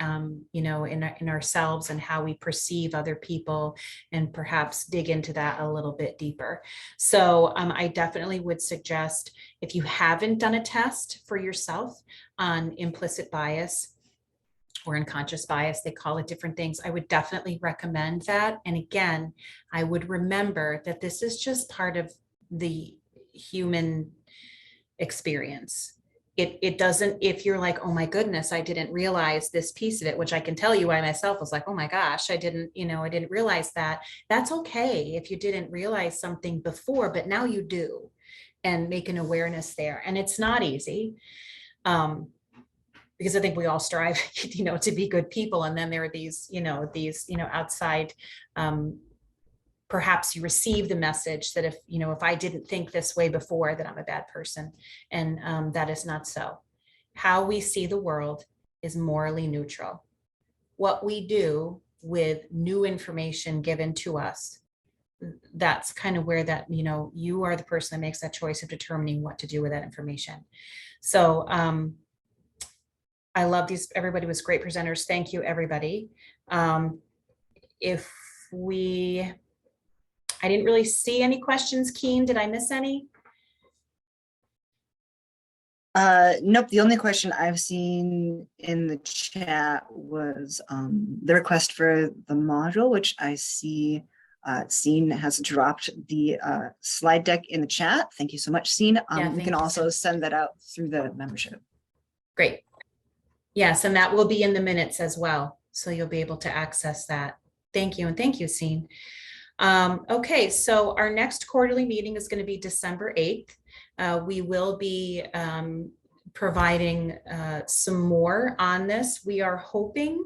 you know, in ourselves and how we perceive other people, and perhaps dig into that a little bit deeper. So I definitely would suggest, if you haven't done a test for yourself on implicit bias or unconscious bias, they call it different things, I would definitely recommend that. And again, I would remember that this is just part of the human experience. It doesn't, if you're like, oh my goodness, I didn't realize this piece of it, which I can tell you I myself was like, oh my gosh, I didn't realize that. That's okay if you didn't realize something before, but now you do, and make an awareness there. And it's not easy. Because I think we all strive, you know, to be good people. And then there are these outside, perhaps you receive the message that if I didn't think this way before, that I'm a bad person. And that is not so. How we see the world is morally neutral. What we do with new information given to us, that's kind of where that, you know, you are the person that makes that choice of determining what to do with that information. So, I love these. Everybody was great presenters. Thank you, everybody. I didn't really see any questions. Keen, did I miss any? Nope. The only question I've seen in the chat was the request for the module, which I see Cine has dropped the slide deck in the chat. Thank you so much, Cine. We can also send that out through the membership. Great. Yes, and that will be in the minutes as well. So you'll be able to access that. Thank you. And thank you, Cine. Okay, so our next quarterly meeting is going to be December 8th. We will be providing some more on this. We are hoping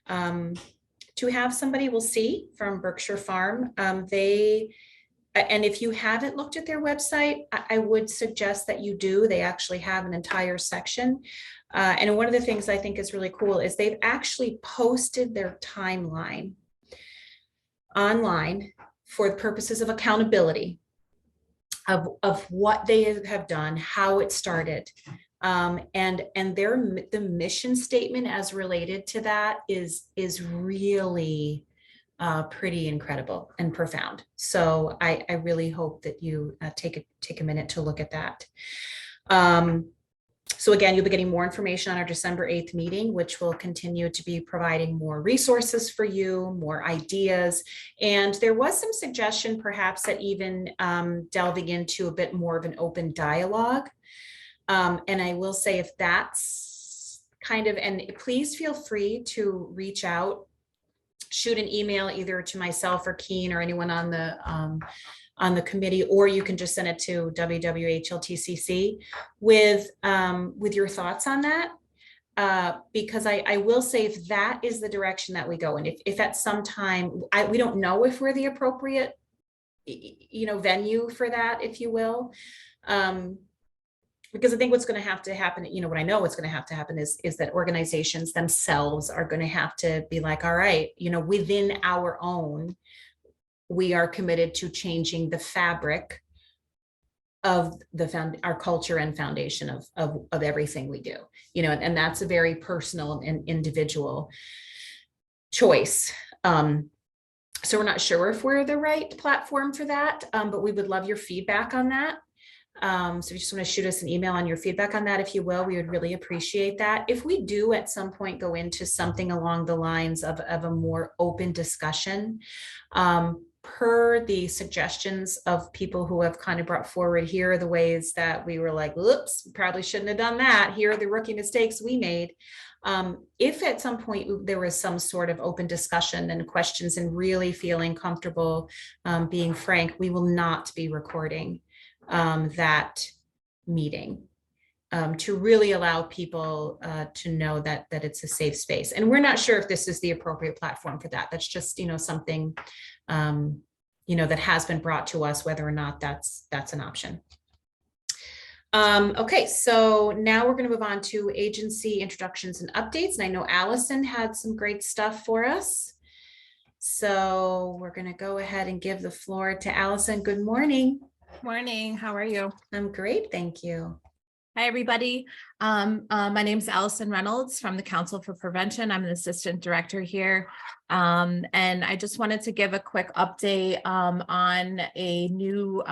to have somebody, we'll see, from Berkshire Farm. And if you haven't looked at their website, I would suggest that you do. They actually have an entire section. And one of the things I think is really cool is they've actually posted their timeline online for the purposes of accountability of what they have done, how it started. And the mission statement as related to that is really pretty incredible and profound. So I really hope that you take a minute to look at that. So again, you'll be getting more information on our December 8th meeting, which will continue to be providing more resources for you, more ideas. And there was some suggestion perhaps that even delving into a bit more of an open dialogue. And I will say, if that's kind of, and please feel free to reach out, shoot an email either to myself or Keen or anyone on the committee, or you can just send it to WWHLTCC with your thoughts on that. Because I will say, if that is the direction that we go in, if at some time, we don't know if we're the appropriate, venue for that, if you will. because I think what's going to have to happen, what I know what's going to have to happen is that organizations themselves are going to have to be like, all right, within our own, we are committed to changing the fabric of our culture and foundation of everything we do, and that's a very personal and individual choice. So we're not sure if we're the right platform for that, but we would love your feedback on that. So if you just want to shoot us an email on your feedback on that, if you will, we would really appreciate that. If we do at some point go into something along the lines of a more open discussion, per the suggestions of people who have kind of brought forward, here are the ways that we were like, oops, probably shouldn't have done that. Here are the rookie mistakes we made. If at some point there was some sort of open discussion and questions and really feeling comfortable being frank, we will not be recording that meeting to really allow people to know that it's a safe space. And we're not sure if this is the appropriate platform for that. That's just, something, that has been brought to us, whether or not that's an option. Okay, so now we're going to move on to agency introductions and updates. And I know Allison had some great stuff for us. So we're going to go ahead and give the floor to Allison. Good morning. Morning. How are you? I'm great. Thank you. Hi, everybody. My name is Allison Reynolds from the Council for Prevention. I'm an assistant director here. And I just wanted to give a quick update on a new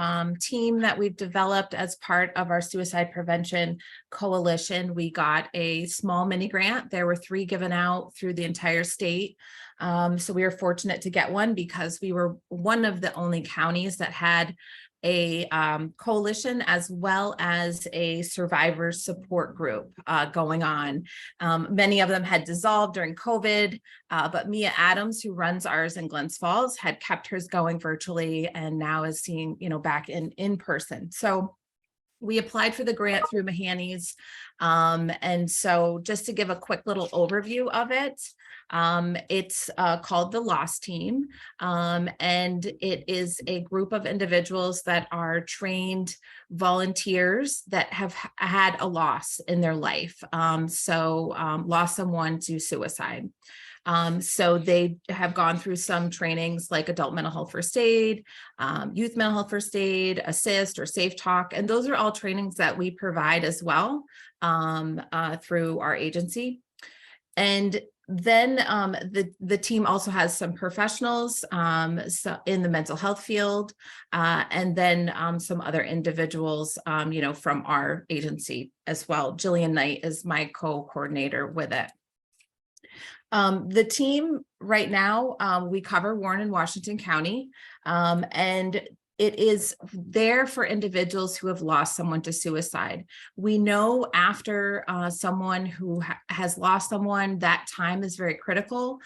team that we've developed as part of our suicide prevention coalition. We got a small mini grant. There were 3 given out through the entire state. So we were fortunate to get one because we were one of the only counties that had a coalition as well as a survivor support group going on. Many of them had dissolved during COVID, but Mia Adams, who runs ours in Glens Falls, had kept hers going virtually and now is seeing, back in person. So we applied for the grant through Mahani's. And so just to give a quick little overview of it, it's called the Loss Team. And it is a group of individuals that are trained volunteers that have had a loss in their life. Lost someone to suicide. So they have gone through some trainings like adult mental health first aid, youth mental health first aid, assist or safe talk. And those are all trainings that we provide as well through our agency. And then the team also has some professionals in the mental health field, and then some other individuals, from our agency as well. Jillian Knight is my co-coordinator with it. The team right now, we cover Warren and Washington County, and it is there for individuals who have lost someone to suicide. We know after someone who has lost someone, that time is very critical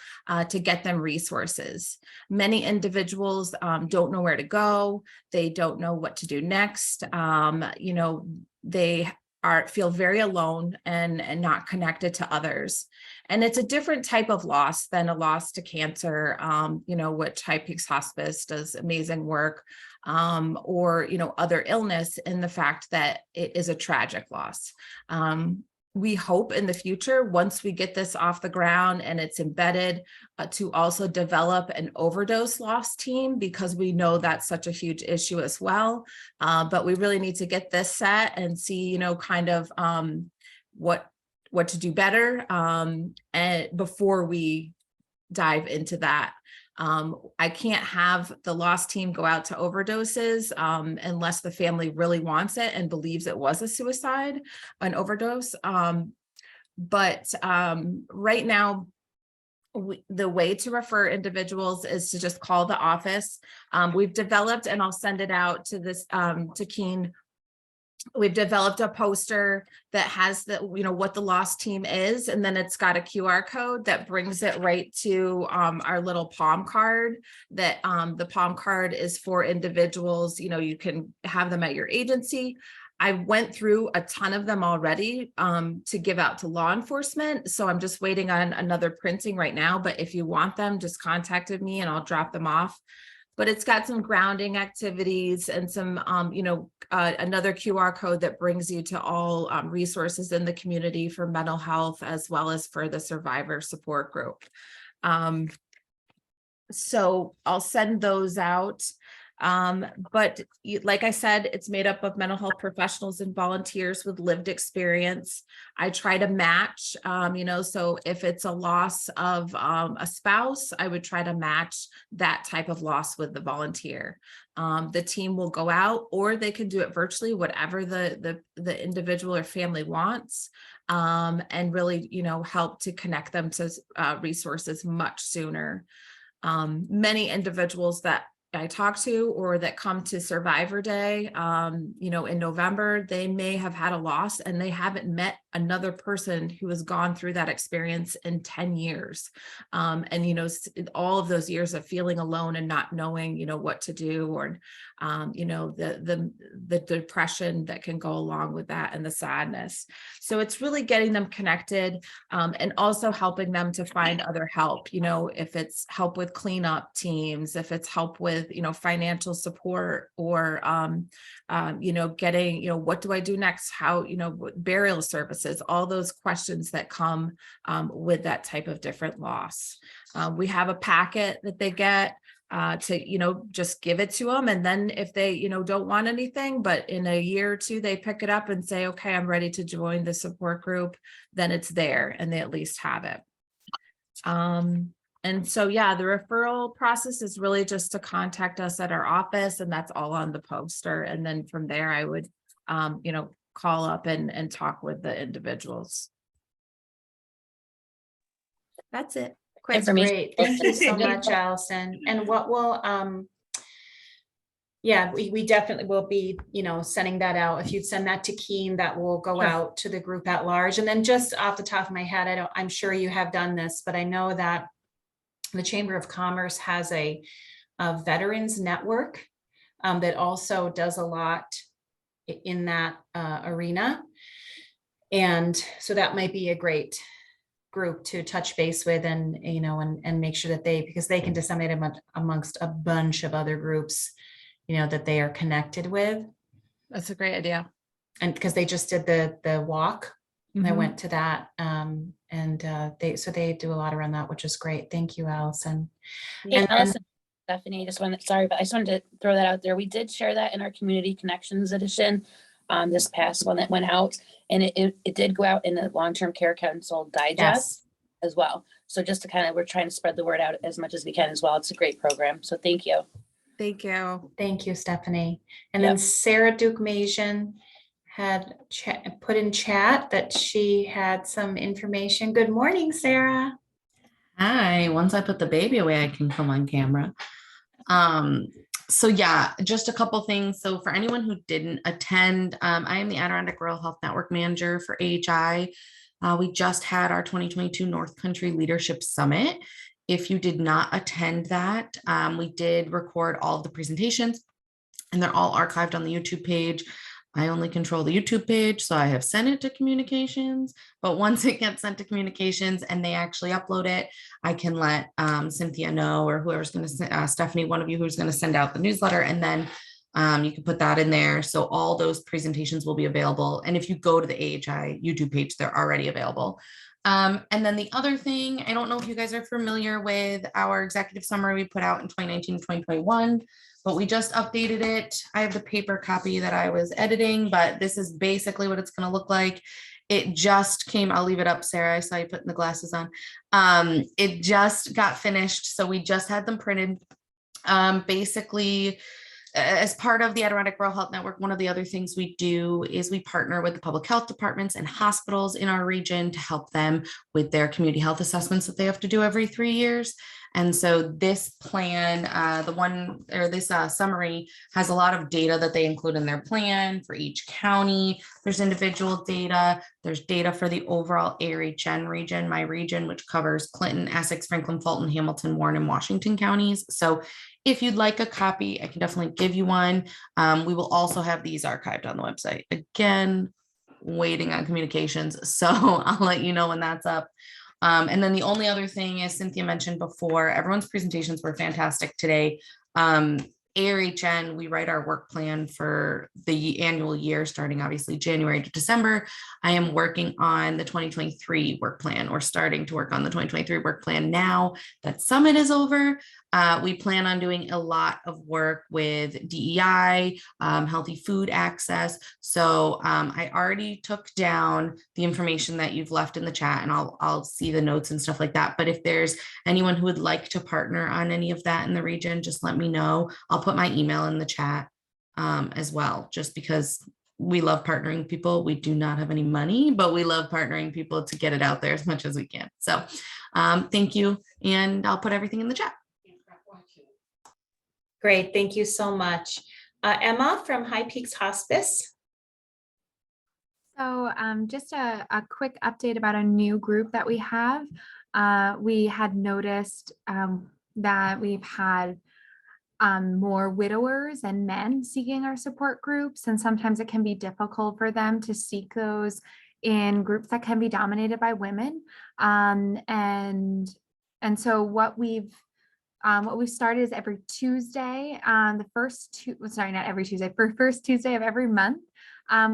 to get them resources. Many individuals don't know where to go. They don't know what to do next. They feel very alone and not connected to others. And it's a different type of loss than a loss to cancer, which High Peaks Hospice does amazing work, or, other illness, in the fact that it is a tragic loss. We hope in the future, once we get this off the ground and it's embedded, to also develop an overdose loss team, because we know that's such a huge issue as well. But we really need to get this set and see, what to do better and before we dive into that. I can't have the loss team go out to overdoses unless the family really wants it and believes it was a suicide, an overdose. But right now, the way to refer individuals is to just call the office. We've developed, and I'll send it out to this to Keen. We've developed a poster that has what the loss team is, and then it's got a QR code that brings it right to our little palm card. That the palm card is for individuals. You can have them at your agency. I went through a ton of them already to give out to law enforcement. So I'm just waiting on another printing right now. But if you want them, just contact me and I'll drop them off. but it's got some grounding activities and some, another QR code that brings you to all resources in the community for mental health as well as for the survivor support group. So I'll send those out. But like I said, it's made up of mental health professionals and volunteers with lived experience. I try to match, so if it's a loss of a spouse, I would try to match that type of loss with the volunteer. The team will go out, or they can do it virtually, whatever the individual or family wants, and really, help to connect them to resources much sooner. Many individuals that I talk to or that come to Survivor Day, in November, they may have had a loss and they haven't met another person who has gone through that experience in 10 years. All of those years of feeling alone and not knowing, what to do, or, the depression that can go along with that and the sadness. So it's really getting them connected, and also helping them to find other help, if it's help with cleanup teams, if it's help with, financial support, or, getting, what do I do next? How, burial services, all those questions that come with that type of different loss. We have a packet that they get to, just give it to them. And then if they, don't want anything, but in a year or two, they pick it up and say, okay, I'm ready to join the support group, then it's there and they at least have it. And so, yeah, the referral process is really just to contact us at our office, and that's all on the poster. And then from there, I would, call up and talk with the individuals. That's it. That's great. Thank you so much, Allison. And what will, we definitely will be, sending that out. If you'd send that to Keen, that will go out to the group at large. And then just off the top of my head, I'm sure you have done this, but I know that the Chamber of Commerce has a veterans network that also does a lot in that arena. And so that might be a great group to touch base with, and and make sure that because they can disseminate them amongst a bunch of other groups, that they are connected with. That's a great idea. And because they just did the walk, I went to that, and they do a lot around that, which is great. Thank you, Allison. Hey, Allison, Stephanie, I just wanted to throw that out there. We did share that in our Community Connections edition, this past one that went out, and it did go out in the Long-Term Care Council digest as well. So just to we're trying to spread the word out as much as we can as well. It's a great program. So thank you. Thank you. Thank you, Stephanie. And then Sarah Duke-Majan had put in chat that she had some information. Good morning, Sarah. Hi, once I put the baby away, I can come on camera. So yeah, just a couple things. So for anyone who didn't attend, I am the Adirondack Rural Health Network Manager for AHI. We just had our 2022 North Country Leadership Summit. If you did not attend that, we did record all of the presentations and they're all archived on the YouTube page. I only control the YouTube page, so I have sent it to communications, but once it gets sent to communications and they actually upload it, I can let Cynthia know, or whoever's going to, Stephanie, one of you who's going to send out the newsletter, and then you can put that in there. So all those presentations will be available. And if you go to the AHI YouTube page, they're already available. And then the other thing, I don't know if you guys are familiar with our executive summary we put out in 2019 to 2021, but we just updated it. I have the paper copy that I was editing, but this is basically what it's going to look like. It just came, I'll leave it up, Sarah. I saw you putting the glasses on. It just got finished. So we just had them printed. Basically, as part of the Adirondack Rural Health Network, one of the other things we do is we partner with the public health departments and hospitals in our region to help them with their community health assessments that they have to do every 3 years. And so this plan, this summary has a lot of data that they include in their plan for each county. There's individual data. There's data for the overall HHHN region, my region, which covers Clinton, Essex, Franklin, Fulton, Hamilton, Warren, and Washington counties. So if you'd like a copy, I can definitely give you one. We will also have these archived on the website. Again, waiting on communications. So I'll let you know when that's up. And then the only other thing, as Cynthia mentioned before, everyone's presentations were fantastic today. ARHN, we write our work plan for the annual year, starting obviously January to December. I am working on the 2023 work plan, or starting to work on the 2023 work plan now that Summit is over. We plan on doing a lot of work with DEI, healthy food access. So I already took down the information that you've left in the chat, and I'll see the notes and stuff like that. But if there's anyone who would like to partner on any of that in the region, just let me know. I'll put my email in the chat as well, just because we love partnering people. We do not have any money, but we love partnering people to get it out there as much as we can. So thank you. And I'll put everything in the chat. Great, thank you so much. Emma from High Peaks Hospice. So just a quick update about a new group that we have. We had noticed that we've had more widowers and men seeking our support groups, and sometimes it can be difficult for them to seek those in groups that can be dominated by women. And so what we've started is every Tuesday, first Tuesday of every month,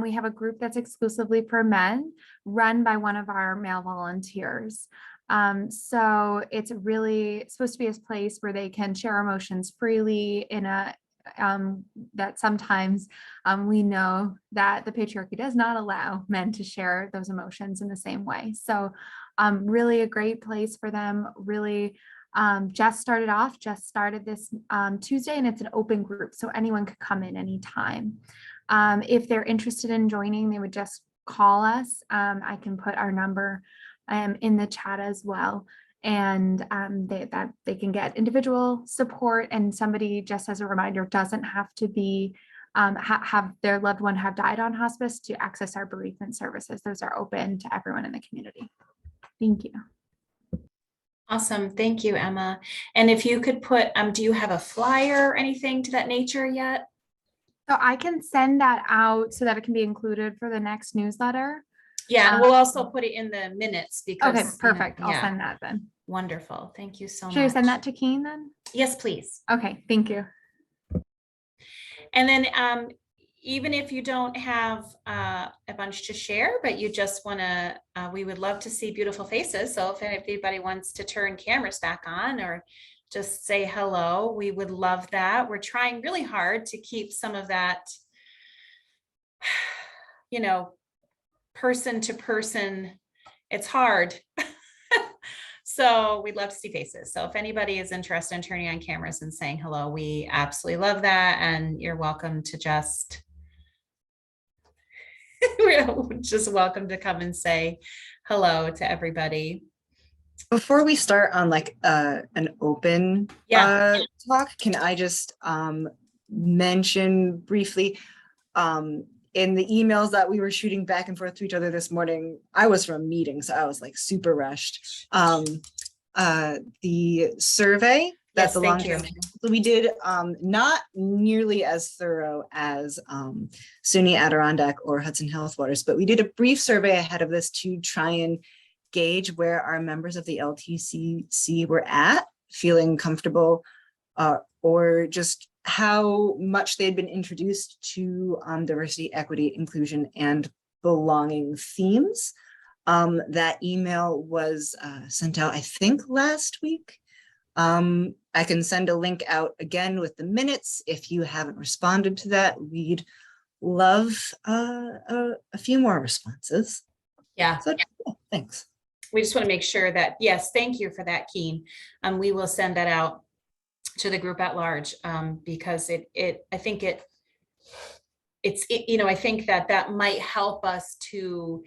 we have a group that's exclusively for men, run by one of our male volunteers. So it's really supposed to be a place where they can share emotions freely in a that sometimes we know that the patriarchy does not allow men to share those emotions in the same way. So really a great place for them. Really just started this Tuesday, and it's an open group, so anyone could come in anytime. If they're interested in joining, they would just call us. I can put our number in the chat as well, and they can get individual support. And somebody, just as a reminder, doesn't have to be have their loved one have died on hospice to access our bereavement services. Those are open to everyone in the community. Thank you. Awesome, thank you, Emma. And if you could put, do you have a flyer or anything to that nature yet? So I can send that out so that it can be included for the next newsletter. Yeah, and we'll also put it in the minutes because. Okay, perfect. You know, I'll send that then. Wonderful, thank you so much. Should I send that to Keen then? Yes, please. Okay, thank you. And then even if you don't have a bunch to share, but you just want to, we would love to see beautiful faces. So if anybody wants to turn cameras back on or just say hello, we would love that. We're trying really hard to keep some of that, you know, person to person. It's hard. So we'd love to see faces. So if anybody is interested in turning on cameras and saying hello, we absolutely love that. And you're welcome to just, we're just welcome to come and say hello to everybody. Before we start on like an open talk, can I just mention briefly, in the emails that we were shooting back and forth to each other this morning, I was from a meeting, so I was like super rushed. The survey that the long-term, so we did not nearly as thorough as SUNY Adirondack or Hudson Health Waters, but we did a brief survey ahead of this to try and gauge where our members of the LTCC were at, feeling comfortable, or just how much they had been introduced to diversity, equity, inclusion, and belonging themes. That email was sent out, I think, last week. I can send a link out again with the minutes. If you haven't responded to that, we'd love a few more responses. Yeah. So, yeah, thanks. We just want to make sure that, yes, thank you for that, Keen. We will send that out to the group at large, because I think I think that might help us to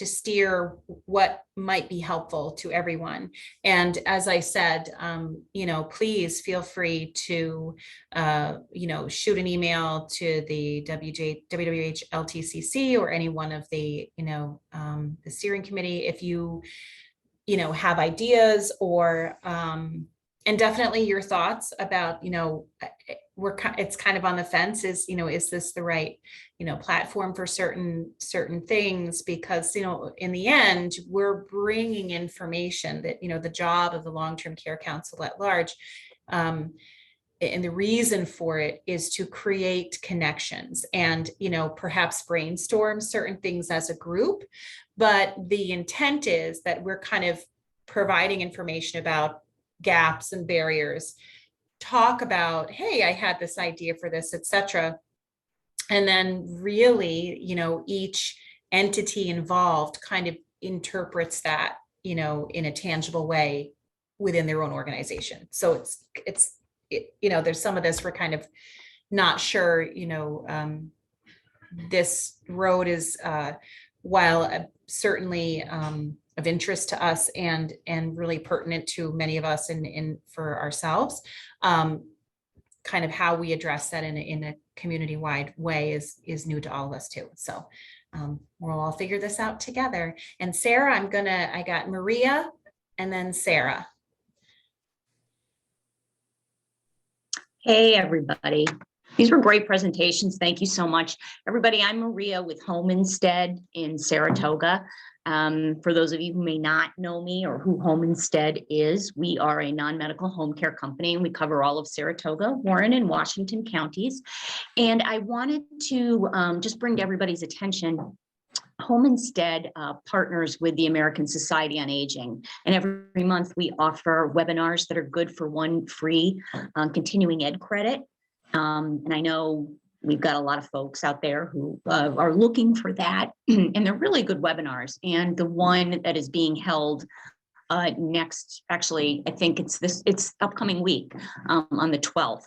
steer what might be helpful to everyone. And as I said, please feel free to shoot an email to the WWH LTCC or any one of the the steering committee if you have ideas or and definitely your thoughts about, it's kind of on the fence, is this the right, platform for certain things? Because, in the end, we're bringing information that, the job of the long-term care council at large and the reason for it is to create connections and, perhaps brainstorm certain things as a group. But the intent is that we're kind of providing information about gaps and barriers, talk about, hey, I had this idea for this, etc. And then really, each entity involved kind of interprets that, in a tangible way within their own organization. So there's some of this we're kind of not sure, this road is, while certainly of interest to us and really pertinent to many of us and for ourselves, kind of how we address that in a community-wide way is new to all of us too. So we'll all figure this out together. And Sarah, I got Maria and then Sarah. Hey, everybody. These were great presentations. Thank you so much. Everybody, I'm Maria with Home Instead in Saratoga. For those of you who may not know me or who Home Instead is, we are a non-medical home care company and we cover all of Saratoga, Warren, and Washington counties. And I wanted to just bring to everybody's attention, Home Instead partners with the American Society on Aging. And every month we offer webinars that are good for one free continuing ed credit. And I know we've got a lot of folks out there who are looking for that, and they're really good webinars. And the one that is being held next, actually, I think it's upcoming week on the 12th.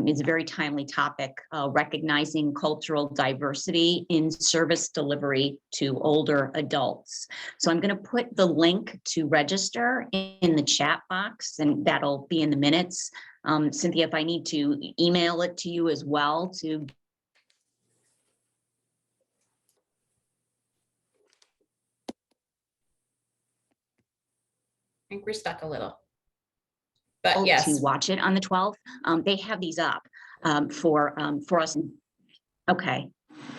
Is a very timely topic, recognizing cultural diversity in service delivery to older adults. So I'm going to put the link to register in the chat box, and that'll be in the minutes. Cynthia, if I need to email it to you as well to. I think we're stuck a little. But yes, to watch it on the 12th. They have these up for us. Okay.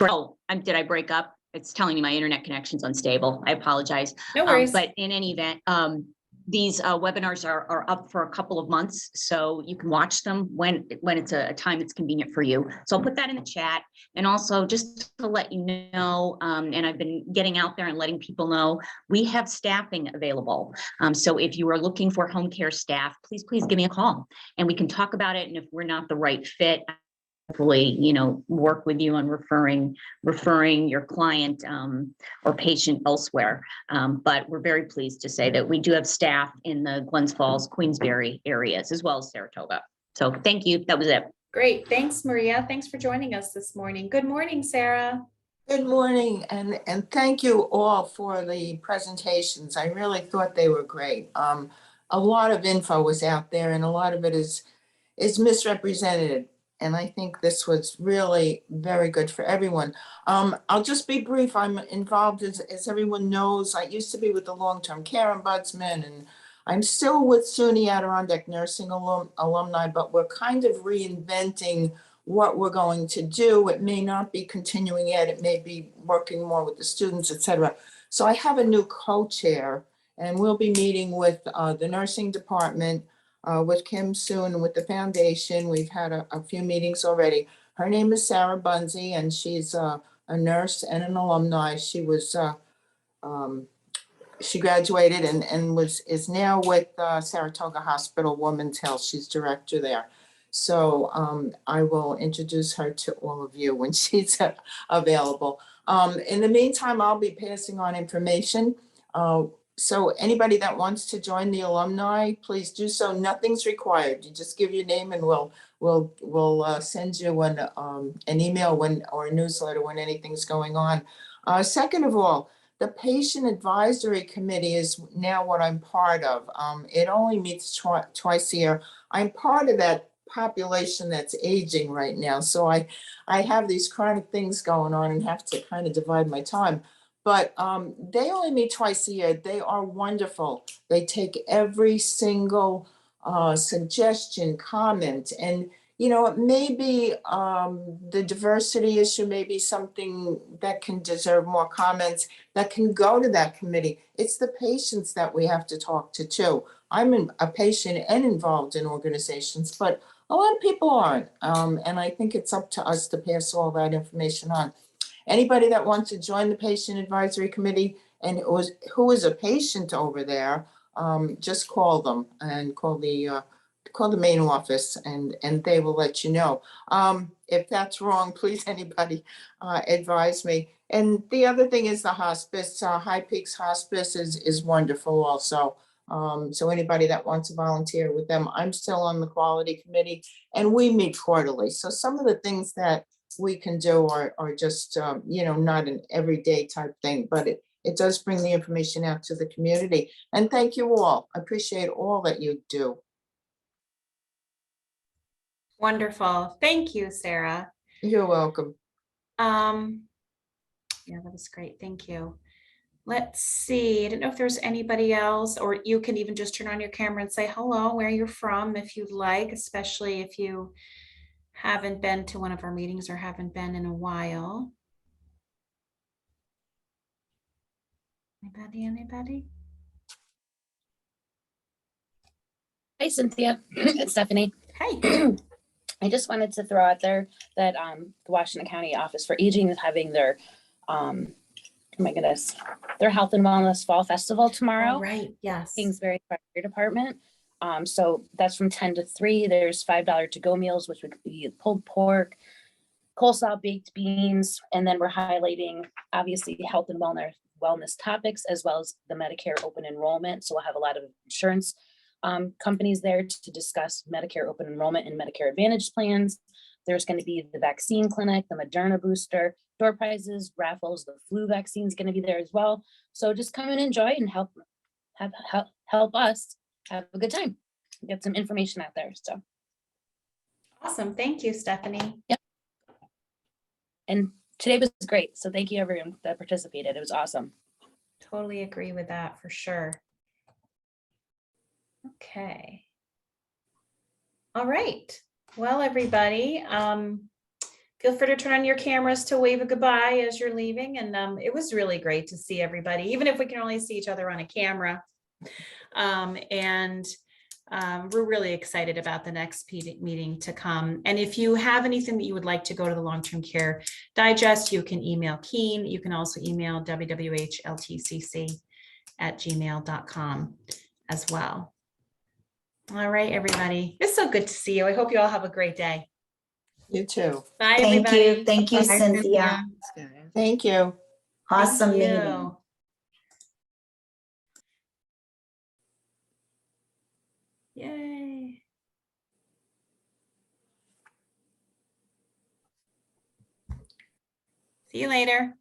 Did I break up? It's telling me my internet connection's unstable. I apologize. no worries. But in any event, these webinars are up for a couple of months, so you can watch them when it's a time that's convenient for you. So I'll put that in the chat. And also just to let you know, and I've been getting out there and letting people know, we have staffing available. So if you are looking for home care staff, please give me a call and we can talk about it. And if we're not the right fit, hopefully, work with you on referring your client or patient elsewhere. But we're very pleased to say that we do have staff in the Glens Falls, Queensbury areas, as well as Saratoga. So thank you. That was it. Great. Thanks, Maria. Thanks for joining us this morning. Good morning, Sarah. Good morning, and thank you all for the presentations. I really thought they were great. A lot of info was out there and a lot of it is misrepresented. And I think this was really very good for everyone. I'll just be brief. I'm involved, as everyone knows, I used to be with the Long-Term Care Ombudsman, and I'm still with SUNY Adirondack Nursing alumni, but we're kind of reinventing what we're going to do. It may not be continuing ed, it may be working more with the students, et cetera. So I have a new co-chair, and we'll be meeting with the nursing department, with Kim soon, and with the foundation. We've had a few meetings already. Her name is Sarah Bunzy, and she's a nurse and an alumni. She was she graduated and is now with Saratoga Hospital Women's Health. She's director there. So I will introduce her to all of you when she's available. In the meantime, I'll be passing on information. So anybody that wants to join the alumni, please do so. Nothing's required. You just give your name and we'll send you an email or a newsletter when anything's going on. Second of all, the Patient Advisory Committee is now what I'm part of. It only meets twice a year. I'm part of that population that's aging right now. So I have these chronic things going on and have to kind of divide my time. But they only meet twice a year. They are wonderful. They take every single suggestion, comment, and you know, it may be the diversity issue may be something that can deserve more comments, that can go to that committee. It's the patients that we have to talk to too. A patient and involved in organizations, but a lot of people aren't. And I think it's up to us to pass all that information on. Anybody that wants to join the patient advisory committee and who is a patient over there, just call them and call the main office and they will let you know. If that's wrong, please, anybody advise me. And the other thing is the hospice, High Peaks Hospice is wonderful also. So anybody that wants to volunteer with them, I'm still on the quality committee and we meet quarterly. So some of the things that we can do are just, you know, not an everyday type thing, but it does bring the information out to the community. And thank you all. I appreciate all that you do. Wonderful. Thank you, Sarah. You're welcome. Yeah, that was great. Thank you. Let's see. I don't know if there's anybody else, or you can even just turn on your camera and say hello, where you're from, if you'd like, especially if you haven't been to one of our meetings or haven't been in a while. Anybody? Hi, Cynthia. It's Stephanie. Hey. I just wanted to throw out there that the Washington County Office for Aging is having their, oh my goodness, their Health and Wellness Fall Festival tomorrow. All right. Yes. Kingsbury Fire Department. So that's from 10 to 3. There's $5 to-go meals, which would be pulled pork, coleslaw, baked beans, and then we're highlighting obviously health and wellness topics as well as the Medicare open enrollment. So we'll have a lot of insurance companies there to discuss Medicare open enrollment and Medicare Advantage plans. There's going to be the vaccine clinic, the Moderna booster, door prizes, raffles, the flu vaccine is going to be there as well. So just come and enjoy and help us have a good time. Get some information out there. So awesome. Thank you, Stephanie. Yep. And today was great. So thank you everyone that participated. It was awesome. Totally agree with that for sure. Okay. All right. Well, everybody, feel free to turn on your cameras to wave a goodbye as you're leaving. And it was really great to see everybody, even if we can only see each other on a camera. We're really excited about the next meeting to come. And if you have anything that you would like to go to the Long-Term Care Digest, you can email Keen. You can also email wwhltcc@gmail.com as well. All right, everybody. It's so good to see you. I hope you all have a great day. You too. Bye, Thank everybody. you. Thank you, Bye, Cynthia. Thank you. Awesome Thank meeting. you. Yay. See you later.